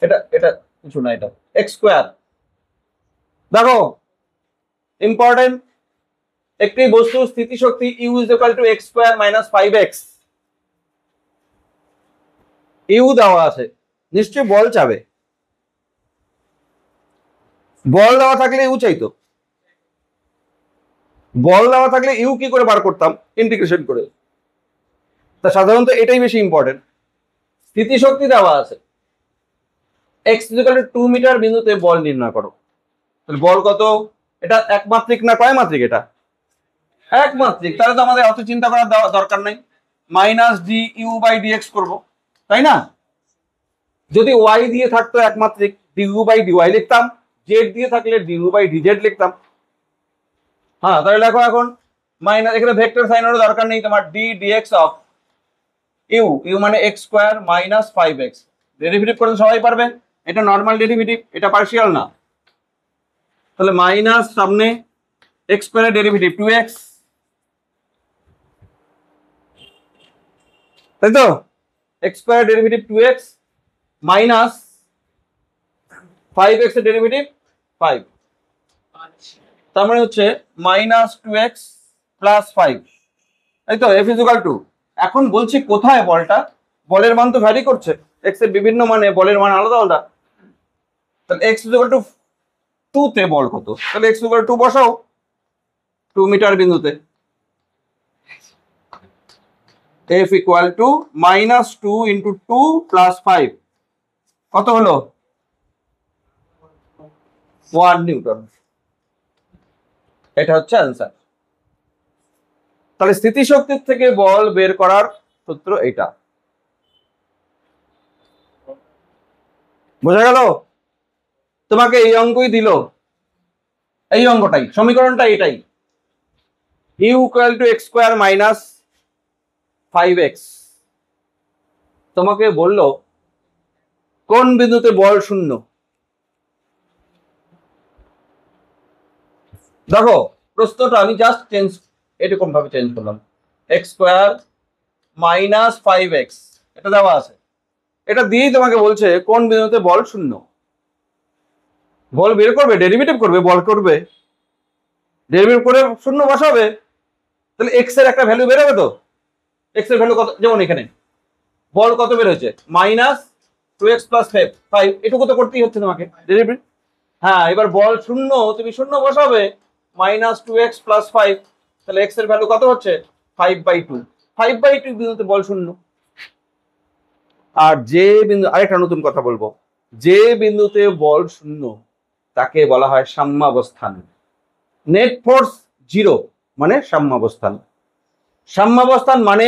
এটা এটা কিছু না, এটা এক্স স্কোয়ার। দেখো ইম্পর্টেন্ট, একটি বস্তু স্থিতিশক্তি u is equal to x square minus 5x, u দেওয়া আছে, নিশ্চয়ই বল চাবে। বল দেওয়া থাকলে ইউ চাইতো, বল দেওয়া থাকলে ইউ কি করে বার করতাম, ইন্টিগ্রেশন করে। তা সাধারণত এটাই বেশি ইম্পর্টেন্ট। স্থিতিশক্তি দেওয়া আছে, এক্স ইকুয়াল টু 2 মিটার বিন্দুতে বল নির্ণয় করো। তাহলে বল কত? এটা একমাত্রিক না কয় মাত্রিক? এটা একমাত্রিক, তাহলে তো আমাদের অত চিন্তা করার দরকার নাই, minus D U by dx করবো, তাই না? যদি ওয়াই দিয়ে থাকতো একমাত্রিক, ডিউ বাই ডিওয়াই লিখতাম, জেড দিয়ে থাকলে ডিউ বাই ডিজেড লিখতাম। হ্যাঁ, তাহলে লেখো এখন মাইনাস, এখানে ভেক্টর সাইনেরও দরকার নেই তোমার, D D X of U, U মানে X square minus 5x। Derivative করতে সবাই পারবে, এটা নর্মাল ডেরিভেটিভ, এটা পার্শিয়াল না। তাহলে মাইনাস সামনে এক্স স্কোয়ারের ডেরিভেটিভ 2x, তাই তো? X square derivative 2x minus 5x এর ডেরিভেটিভ 5, তার মানে হচ্ছে মাইনাস 2x প্লাস 5, তাই তো? এফ ইজ ইকুয়াল টু, এখন বলছি কোথায় বলটা, বলের মান তো ভ্যারি করছে, এক্স এর বিভিন্ন মানে বলের মান আলাদা আলাদা। তাহলে এক্স ইজ ইকুয়াল টু 2 তে বল কত? তাহলে এক্স ইকুয়াল টু 2 বসাও 2 মিটার বিন্দুতে। F equal to minus 2 into 2 plus 5 কত হলো? 1 নিউটন। এটা হচ্ছে অ্যান্সার। তাহলে স্থিতিশক্তির থেকে বল বের করার সূত্র এটা। বোঝা গেল? তোমাকে এই অঙ্কই দিল, এই অঙ্কটাই, সমীকরণটা এটাই, U equal to x square minus 5x। তোমাকে বললো কোন বিন্দুতে বল শূন্য। দেখো প্রশ্নটা আমি জাস্ট চেঞ্জ, এরকম ভাবে চেঞ্জ করলাম, এক্স স্কোয়ার মাইনাস 5x, এটা দেওয়া আছে, এটা দিয়েই তোমাকে বলছে কোন বিন্দুতে বল শূন্য। বল বের করবে, ডেরিভেটিভ করবে, বল করবে, ডেরিভেটিভ করে শূন্য বসাবে, তাহলে এক্স এর একটা ভ্যালু বেরোবে তো। এক্স এর ভ্যালু কত? যেমন এখানে বল কত বের হয়েছে, মাইনাস 2x প্লাস 5, এটুকু তো করতেই হচ্ছে তোমাকে ডেরিভেটিভ। হ্যাঁ, এবার বল শূন্য, তুমি শূন্য বসাবে, মাইনাস 2x প্লাস 5, তাহলে এক্স এর ভ্যালু কত হচ্ছে 5/2, 5/2 বিন্দুতে বল শূন্য। আর যে বিন্দু, আরেকটা নতুন কথা বলবো, যে বিন্দুতে বল শূন্য তাকে বলা হয় সাম্যাবস্থান। নেট ফোর্স 0 মানে সাম্যাবস্থান। সাম্যাবস্থান মানে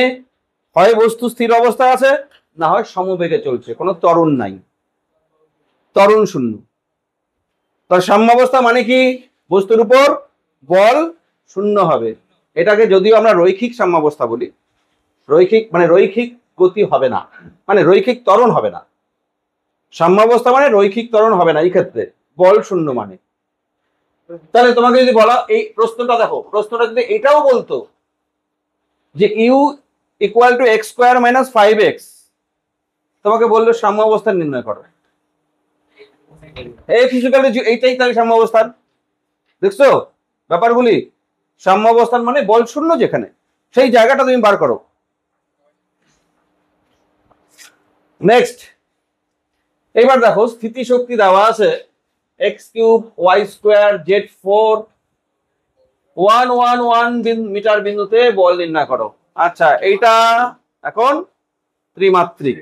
হয় বস্তু স্থির অবস্থায় আছে, না হয় সমবেগে চলছে, কোনো ত্বরণ নাই, ত্বরণ শূন্য। তার সাম্যাবস্থা মানে কি? বস্তুর উপর বল শূন্য হবে। এটাকে যদিও আমরা রৈখিক সাম্যাবস্থা বলি, রৈখিক মানে রৈখিক গতি হবে না, মানে রৈখিক ত্বরণ হবে না। সাম্যাবস্থা মানে রৈখিক ত্বরণ হবে না এই ক্ষেত্রে, বল শূন্য মানে। তাহলে তোমাকে যদি বলা, এই প্রশ্নটা দেখো, প্রশ্নটা যদি এটাও বলতো যে U equal to x square minus 5x, তোমাকে বললো সাম্যাবস্থান নির্ণয় করো, এই ফিজিক্যালি এইটাই তাহলে সাম্যাবস্থান। দেখছো ব্যাপারগুলি? সাম্যাবস্থান মানে বল শূন্য যেখানে, সেই জায়গাটা তুমি বার করো। নেক্সট, এবার দেখো স্থিতিশক্তি দেওয়া আছে X cube Y square Z 4, 111 metre বিন্দুতে বল নির্ণয় করো। আচ্ছা, এইটা এখন ত্রিমাত্রিক,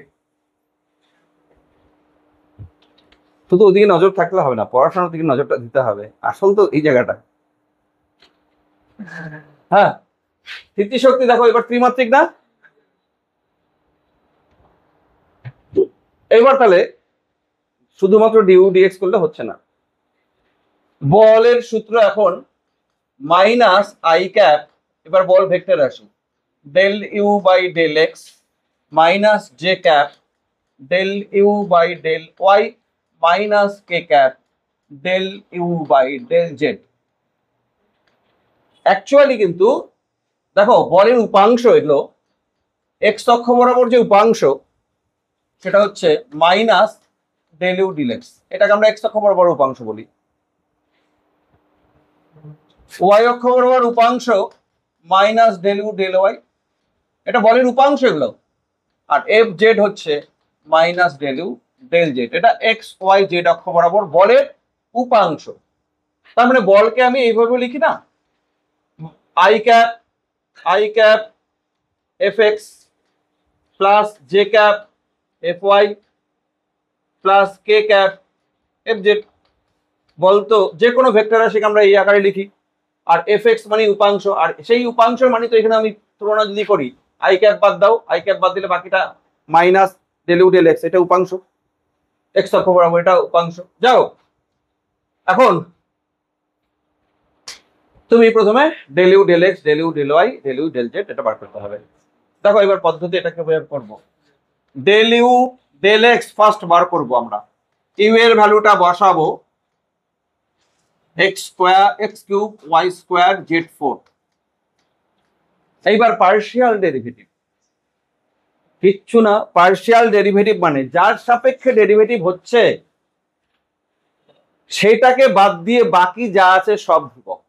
শুধু ওদিকে নজর থাকলে হবে না, পড়াশোনার দিকে নজরটা দিতে হবে, আসল তো এই জায়গাটা। হ্যাঁ, স্থিতিশক্তি দেখো এবার ত্রিমাত্রিক না? এবার তাহলে শুধুমাত্র ডিউ ডিএক্স করলে হচ্ছে না, বলের সূত্র এখন মাইনাস আই ক্যাপ, এবার বল ভেক্টর আসি, del U by del X minus J cap del U by del Y minus K cap del U by del Z. Actually কিন্তু দেখো বলের উপাংশ এগুলো, এক্স অক্ষ বরাবর যে উপাংশ সেটা হচ্ছে minus del U del X, এটাকে আমরা এক্স অক্ষ বরাবর উপাংশ বলি। ওয়াই অক্ষ বরাবর উপাংশ minus del U del Y, এটা বলের উপাংশ এগুলো। আর এফ জেড হচ্ছে minus del U del Z, এটা এক্স ওয়াই জেড অক্ষ বরাবর বলের উপাংশ। তার মানে বলকে আমি এইভাবে লিখি না, I cap F X plus J cap F Y plus K cap F Z. বলতো যে কোনো ভেক্টর রাশিকে আমরা এই আকারে লিখি, আর এফ এক্স মানে উপাংশ, আর সেই উপাংশের মানে তো এখানে আমি তুলনা যদি করি, আই ক্যাপ বাদ দাও, আই ক্যাপ বাদ দিলে বাকিটা minus del U del X, এটা উপাংশ, এক্স অক্ষ বরাবর এটা উপাংশ। যাও এখন তুমি প্রথমে del U del X del U del Y del U del Z এটা বার করতে হবে। দেখো এবার পদ্ধতি এটাকে বের করবো। Del U del X first বার করবো আমরা, ইউ এর ভ্যালুটা বসাবো X square X cube Y square Z four. এইবার পার্শিয়াল ডেরিভেটিভ, কিচ্ছু না, পার্শিয়াল ডেরিভেটিভ মানে যার সাপেক্ষে ডেরিভেটিভ হচ্ছে সেটাকে বাদ দিয়ে বাকি যা আছে সব ধ্রুবক।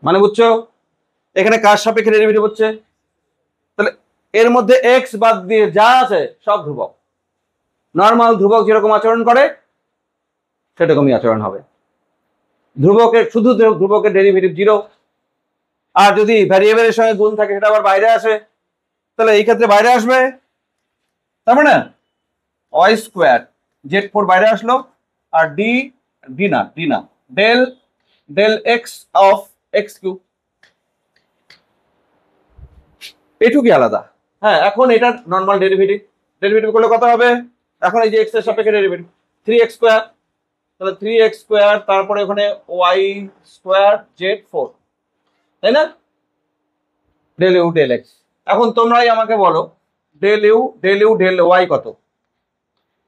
মানে বুঝছো, এখানে কার সাপেক্ষে ডেরিভেটিভ হচ্ছে, তাহলে এর মধ্যে এক্স বাদ দিয়ে যা আছে সব ধ্রুবক। নর্মাল ধ্রুবক যেরকম আচরণ করে সেরকমই আচরণ হবে। ধ্রুবকের শুধু ধ্রুবকের ডেরিভেটিভ জিরো, আর যদি ভ্যারিয়েবলের সঙ্গে গুণ থাকে সেটা আবার বাইরে আসে, তাহলে এই ক্ষেত্রে বাইরে আসবে, তার মানে ওয়াই স্কোয়ার জেড ফোর বাইরে আসলো, আর ডি ডি না del del X of X cube, এটুকুই আলাদা। হ্যাঁ এখন এটা নর্মাল ডেরিভেটিভ, ডেরিভেটিভ করলে কত হবে, এখন এই যে এক্স এর সাপেক্ষে ডেরিভেটিভ থ্রি এক্স স্কোয়ার, তাহলে থ্রি এক্স স্কোয়ার, তারপরে ওখানে ওয়াই স্কোয়ার জেড ফোর, তাই না, ডেল ইউ ডেল এক্স। এখন তোমরাই আমাকে বলো ডেল ইউ ডেল ওয়াই কত,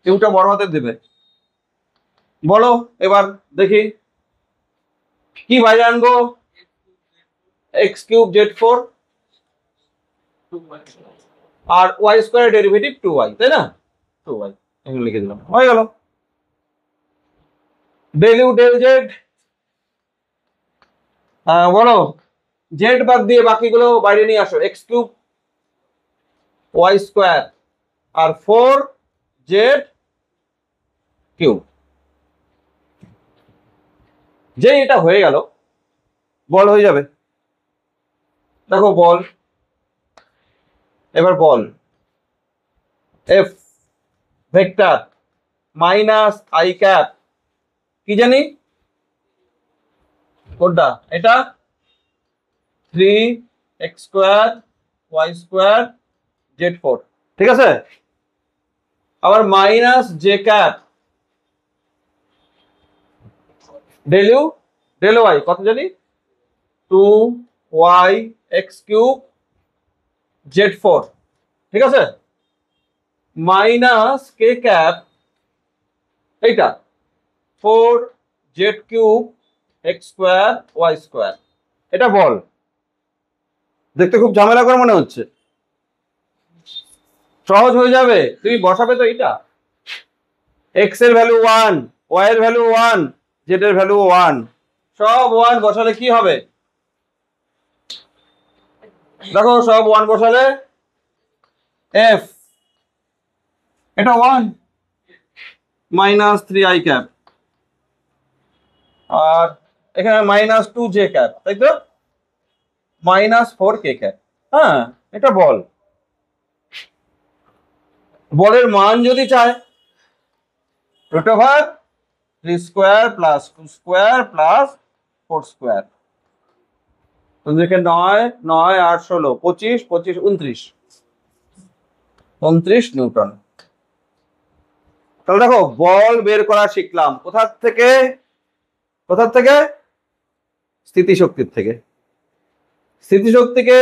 ইউটা বড় হাতে দেবে, বলো এবার দেখি কি বাইরে আনবো, এক্স কিউব জেড ফোর আর Y square derivative two Y, তাই না, টু ওয়াই এখানে লিখে দিলাম, হয়ে গেল। ডেল ইউ ডেল জেড, বলো জেড বাদ দিয়ে বাকিগুলো বাইরে নিয়ে আসো, এক্স কিউব ওয়াই স্কোয়ার আর ফোর জেড কিউব। যে এটা হয়ে গেল বল হয়ে যাবে। দেখো বল, এবার বল F vector minus I cap, কি জানি কোনটা, এটা three X square Y square Z four, ঠিক আছে, আবার minus J cap del U del Y কত জানি two Y X cube Z four, ঠিক আছে, মাইনাস কে ক্যাপ এইটা four Z cube X square Y square. এটা বল, দেখতে খুব ঝামেলা করে মনে হচ্ছে, সহজ হয়ে যাবে, তুমি বসাবে তো এটা, এক্স এর ভ্যালু ওয়ান, ওয়াই এর ভ্যালু ওয়ান, জেড এর ভ্যালু ওয়ান, সব ওয়ান বসালে কি হবে, দেখো সব ওয়ান বসালে এফ এটা one minus three I cap, আর এখানে মাইনাস টু জে ক্যাপ, তাই তো, মাইনাস ফোর কে ক্যাপ। হ্যাঁ এটা বল, বলের মান যদি চায় root over three square plus two square plus four square, তোমাদেরকে নয় নয় আট ষোলো পঁচিশ পঁচিশ উনত্রিশ, 29 নিউটন। তাহলে দেখো বল বের করা শিখলাম কোথা থেকে, স্থিতিশক্তির থেকে। স্থিতিশক্তিকে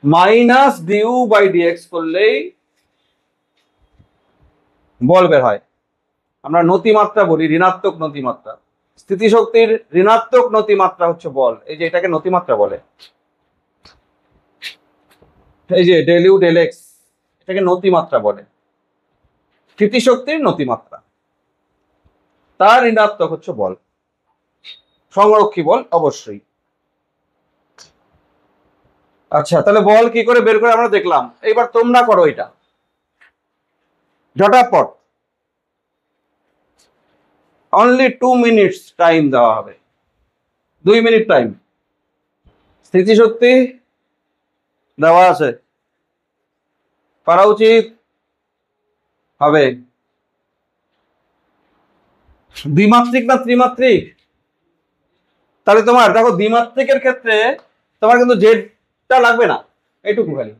মাইনাস ডিউ বাই ডিএক্স করলেই বল বের হয়। আমরা নতিমাত্রা বলি, ঋণাত্মক নতিমাত্রা। স্থিতিশক্তির ঋণাত্মক নতিমাত্রা হচ্ছে বল। এই যে এটাকে নতিমাত্রা বলে, এই যে ডেল ইউ ডেল এক্স, এটাকে নতিমাত্রা বলে। স্থিতিশক্তির নতিমাত্রা, তার ঋণাত্মক হচ্ছে বল, সংরক্ষী বল অবশ্যই। আচ্ছা, তাহলে বল কি করে বের করে আমরা দেখলাম। এইবার তোমরা করো এটা ঝটাপট। অনলি 2 মিনিটস টাইম দেওয়া হবে, 2 মিনিট টাইম। স্থিতিশক্তি দেওয়া আছে, পারা উচিত হবে। দ্বিমাত্রিক না ত্রিমাত্রিক? তাহলে তোমার দেখো দ্বিমাত্রিকের ক্ষেত্রে তোমার কিন্তু জেডটা লাগবে না, এইটুকু খালি।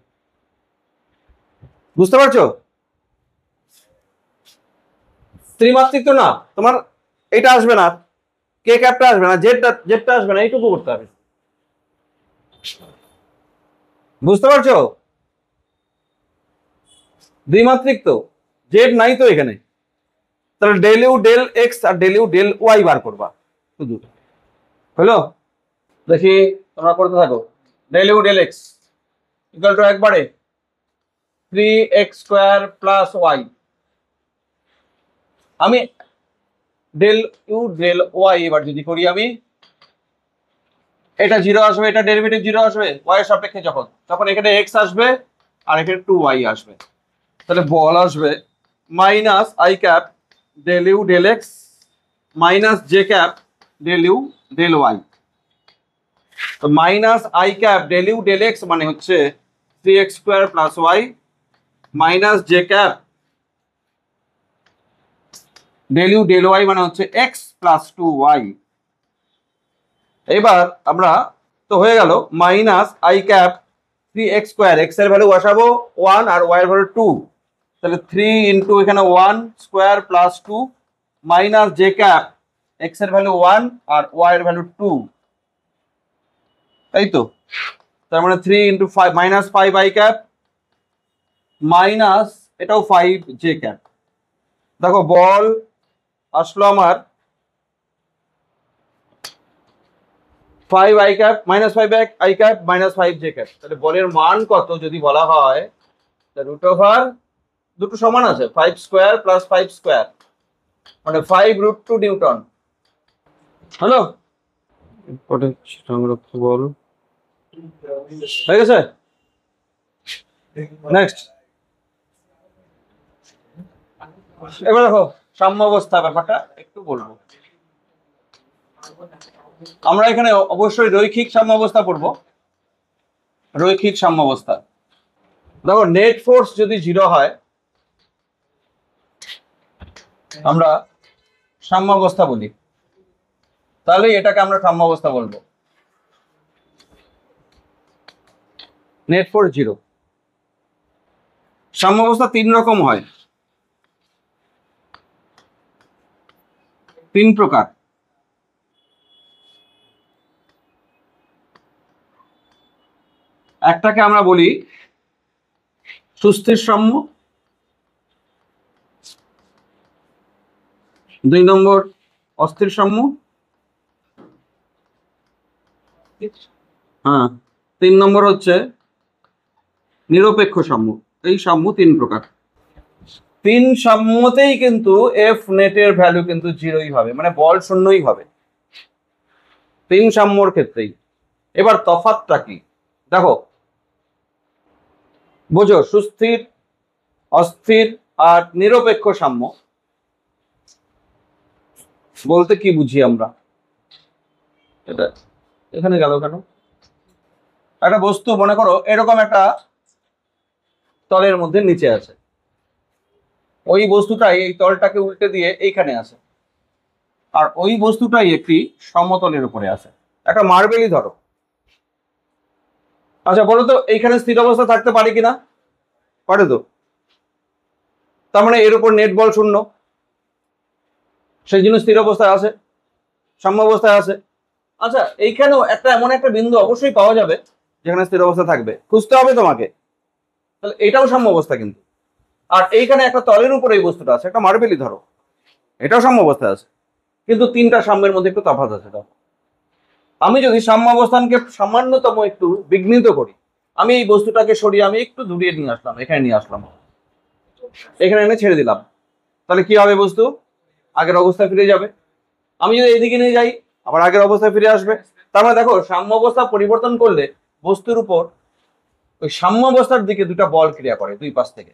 বুঝতে পারছো? ত্রিমাত্রিক তো না, তোমার এটা আসবে না, কে ক্যাপটা আসবে না, জেডটা আসবে না, এইটুকু করতে হবে। বুঝতে পারছো? দ্বিমাত্রিক তো, জেড নাই তো এখানে। তাহলে ডেল ইউ ডেল এক্স আর ডেল ইউ ডেল ওয়াই বার করবা শুধু, হলো? দেখি তোমরা করতে থাকো। Del U del X equal to একবারে 3x স্কোয়ার প্লাস ওয়াই। আমি ডেল ইউ ডেল ওয়াই এবার যদি করি, আমি এটা 0 আসবে, এটা ডেরিভেটিভ 0 আসবে ওয়াই এর সাপেক্ষে, যখন তখন এখানে x আসবে আর এখানে 2y আসবে। তাহলে বল আসবে minus I cap del U del X minus J cap del U del Y. তো minus I cap del U del X মানে হচ্ছে 3x square plus Y minus J cap del U del Y মানে হচ্ছে x প্লাস 2y। এবার আমরা তো হয়ে গেল minus I cap 3x square, x এর ভ্যালু বসাবো 1 আর ওয়াই এর ভ্যালু 2, তাহলে 3 ইন্টু এখানে 1 square plus 2 minus J cap x এর ভ্যালু 1 আর ওয়াই এর ভ্যালু 2, তাই তো? তার মানে 3 into 5 minus 5 I cap minus এটাও 5 জে ক্যাপ। দেখো বল আসলো আমার 5 I cap minus 5 I cap minus 5 J cap. তাহলে বলের মান কত যদি বলা হয়, রুট ওভার দুটো সমান আছে, 5 স্কোয়ার প্লাস 5 স্কোয়ার মানে 5√2 নিউটন। হলো? সংরক্ষিত বল হয়ে গেছে। নেক্সট, এবার দেখো সাম্যাবস্থা ব্যাপারটা একটু বলবো। আমরা এখানে অবশ্যই রৈখিক সাম্যাবস্থা পড়বো। রৈখিক সাম্যাবস্থা, দেখো নেট ফোর্স যদি 0 হয় আমরা সাম্যাবস্থা বলি, তাহলে এটাকে আমরা সাম্যাবস্থা বলবো। Net force 0। সাম্যাবস্থা 3 রকম হয়, 3 প্রকার। একটাকে আমরা বলি সুস্থির সাম্য, 2 নম্বর অস্থির সাম্য, হ্যাঁ 3 নম্বর হচ্ছে নিরপেক্ষ সাম্য। এই সাম্য 3 প্রকার। 3 সাম্যতেই কিন্তু এফ নেটের ভ্যালু কিন্তু 0ই হবে, মানে বল শূন্যই হবে 3 সাম্যর ক্ষেত্রেই। এবার তফাৎটা কি দেখো, বোঝো সুস্থির, অস্থির আর নিরপেক্ষ সাম্য বলতে কি বুঝি আমরা। এটা এখানে গেল কেন? একটা বস্তু মনে করো এরকম একটা তলের মধ্যে নিচে আছে, ওই বস্তুটাই এই তলটাকে উল্টে দিয়ে এইখানে আছে, আর ওই বস্তুটাই একটি সমতলের উপরে আছে। একটা মার্বেলই ধরো। আচ্ছা বলো তো এইখানে স্থির অবস্থা থাকতে পারে কিনা? পারে তো। তার মানে এর উপর নেট বল 0, সেই জন্য স্থির অবস্থায় আছে, সাম্য অবস্থায় আছে। আচ্ছা এইখানেও একটা এমন একটা বিন্দু অবশ্যই পাওয়া যাবে যেখানে স্থির অবস্থা থাকবে, খুঁজতে হবে তোমাকে। তাহলে এটাও সাম্য অবস্থা কিন্তু। আর এইখানে একটা তলের উপরে এই বস্তুটা আছে, একটা মার্বেলই ধরো, এটাও সাম্য অবস্থায় আছে, কিন্তু তিনটা সাম্যের মধ্যে একটু তফাৎ আছে। দেখো আমি যদি সাম্য অবস্থানকে সামান্যতম একটু বিঘ্নিত করি, আমি এই বস্তুটাকে সরিয়ে আমি একটু দূরিয়ে নিয়ে আসলাম, এখানে নিয়ে আসলাম, এখানে এনে ছেড়ে দিলাম, তাহলে কি হবে? বস্তু আগের অবস্থায় ফিরে যাবে। আমি যদি এইদিকে নিয়ে যাই, আবার আগের অবস্থায় ফিরে আসবে। তার মানে দেখো সাম্য অবস্থা পরিবর্তন করলে বস্তুর উপর ওই সাম্য অবস্থার দিকে দুটা বল ক্রিয়া করে দুই পাশ থেকে,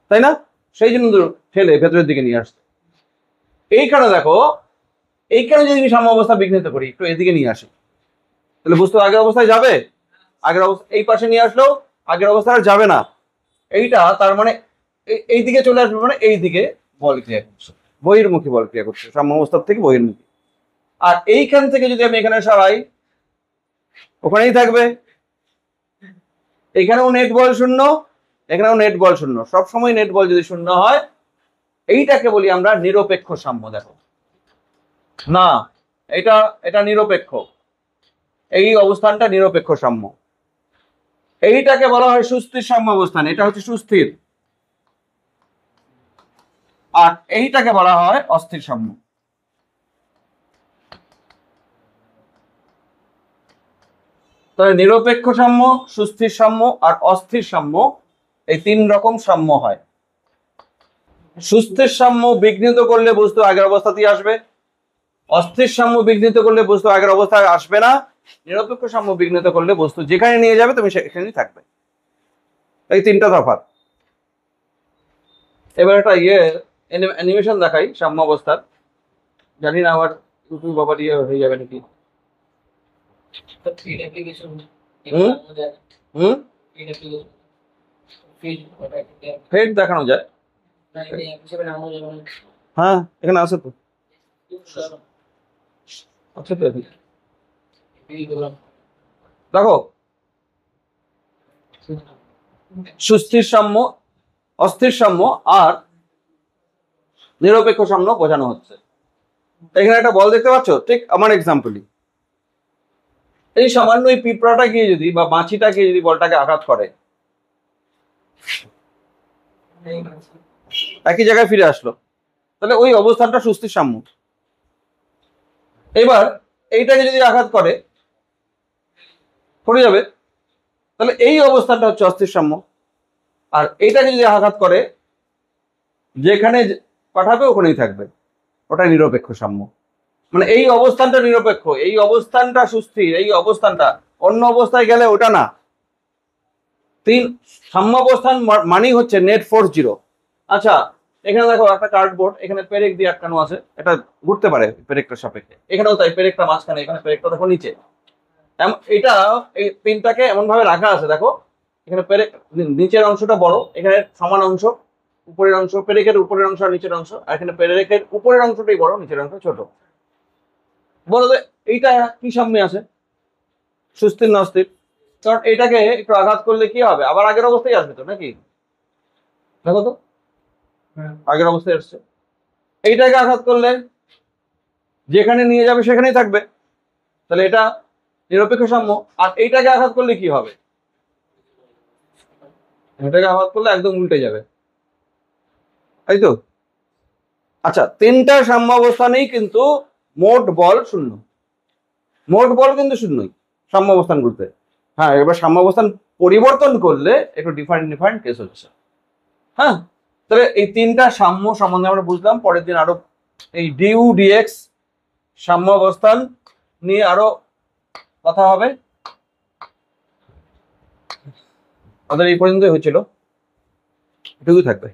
তাই না? সেই জন্য ঠেলে ভেতরের দিকে নিয়ে আসছে। এইখানে দেখো, এইখানে যদি আমি সাম্য অবস্থা বিঘ্নিত করি, একটু এদিকে নিয়ে আসি, তাহলে বস্তু আগের অবস্থায় যাবে? আগের অবস্থা এই পাশে নিয়ে আসলেও আগের অবস্থায় আর যাবে না। এইটা তার মানে এই দিকে চলে আসবে, মানে এই দিকে বল ক্রিয়া করছে, বহির্মুখী বল ক্রিয়া করছে, সাম্য অবস্থার থেকে বহির্মুখী। আর এইখান থেকে যদি আমি এখানে সরাই, ওখানেই থাকবে। এখানেও নেট বল শূন্য, এখানেও নেট বল শূন্য, সবসময় নেট বল যদি শূন্য হয়, এইটাকে বলি আমরা নিরপেক্ষ সাম্য। দেখো না, এটা এটা নিরপেক্ষ, এই অবস্থানটা নিরপেক্ষ সাম্য। এইটাকে বলা হয় সুস্থির সাম্য অবস্থান, এটা হচ্ছে সুস্থির। আর এইটাকে বলা হয় অস্থির সাম্য। তাহলে নিরপেক্ষ সাম্য, সুস্থির সাম্য আর অস্থির সাম্য, এই তিন রকম সাম্য হয়। সুস্থির সাম্য বিঘ্নিত করলে বস্তু আগের অবস্থাতেই আসবে, অস্থির সাম্য বিঘ্নিত করলে বস্তু আগের অবস্থায় আসবে না, নিরপেক্ষ সাম্য বিঘ্নিত করলে বস্তু যেখানে নিয়ে যাবে তুমি সেখানেই থাকবে। এই তিনটা তফাৎ। এবার একটা অ্যানিমেশন দেখাই সাম্য অবস্থার, জানি না আবার ইউটিউব আবার হয়ে যাবে নাকি। ফেড দেখানো যায়, হ্যাঁ এখানে আছে তো, আছে তো। দেখো সুস্থির সাম্য, অস্থির সাম্য আর নিরপেক্ষ সাম্য বোঝানো হচ্ছে। এখানে একটা বল দেখতে পাচ্ছ, ঠিক আমার এক্সাম্পলই। এই সামান্য এই পিঁপড়াটা গিয়ে যদি বা মাছিটা গিয়ে যদি বলটাকে আঘাত করে, একই জায়গায় ফিরে আসলো, তাহলে ওই অবস্থানটা সুস্থির সাম্য। এবার এইটাকে যদি আঘাত করে পড়ে যাবে, তাহলে এই অবস্থানটা হচ্ছে অস্থির সাম্য। আর এইটাকে যদি আঘাত করে, যেখানে পাঠাবে ওখানেই থাকবে, ওটা নিরপেক্ষ সাম্য। মানে এই অবস্থানটা নিরপেক্ষ, এই অবস্থানটা সুস্থির, এই অবস্থানটা, অন্য অবস্থায় গেলে ওটা না। তিন সাম্য অবস্থান মানেই হচ্ছে নেট ফোর্স জিরো। আচ্ছা এখানে দেখো একটা কার্ডবোর্ড, এখানে পেরেক দিয়ে আটকানো আছে, এটা ঘুরতে পারে পেরেকটার সাপেক্ষে, এখানেও তাই, পেরেকটা মাঝখানে, এখানে পেরেকটা দেখো নিচে। এটা এই পিনটাকে এমন ভাবে রাখা আছে, দেখো এখানে পেরেক নিচের অংশটা বড়, এখানে সমান অংশ উপরের অংশ, পেরেকের উপরের অংশ আর নিচের অংশ, আর এখানে পেরেকের উপরের অংশটাই বড়, নিচের অংশ ছোট। বলো তো এইটা কি সাম্যে আছে? সুস্থির না অস্থির? কারণ এটাকে একটু আঘাত করলে কি হবে? আবার আগের অবস্থায় আসবে তো নাকি? দেখো তো আগের অবস্থায় আসছে। এইটাকে আঘাত করলে যেখানে নিয়ে যাবে সেখানেই থাকবে, তাহলে এটা নিরপেক্ষ সাম্য। আর এইটাকে আঘাত করলে কি হবে? এটাকে আঘাত করলে একদম উল্টে যাবে, তাই তো? আচ্ছা তিনটা সাম্য অবস্থানেই কিন্তু মোট বল শূন্য, মোট বল কিন্তু শূন্যই সাম্য অবস্থান করতে। হ্যাঁ এবার সাম্য অবস্থান পরিবর্তন করলে একটু ডিফারেন্ট ডিফারেন্ট কেস হচ্ছে। হ্যাঁ তাহলে এই তিনটা সাম্য সম্বন্ধে আমরা বুঝলাম। পরের দিন আরো এই ডিউ ডিএক্স সাম্য অবস্থান নিয়ে আরো কথা হবে। আমাদের এই পর্যন্তই হয়েছিল, এটুকুই থাকবে।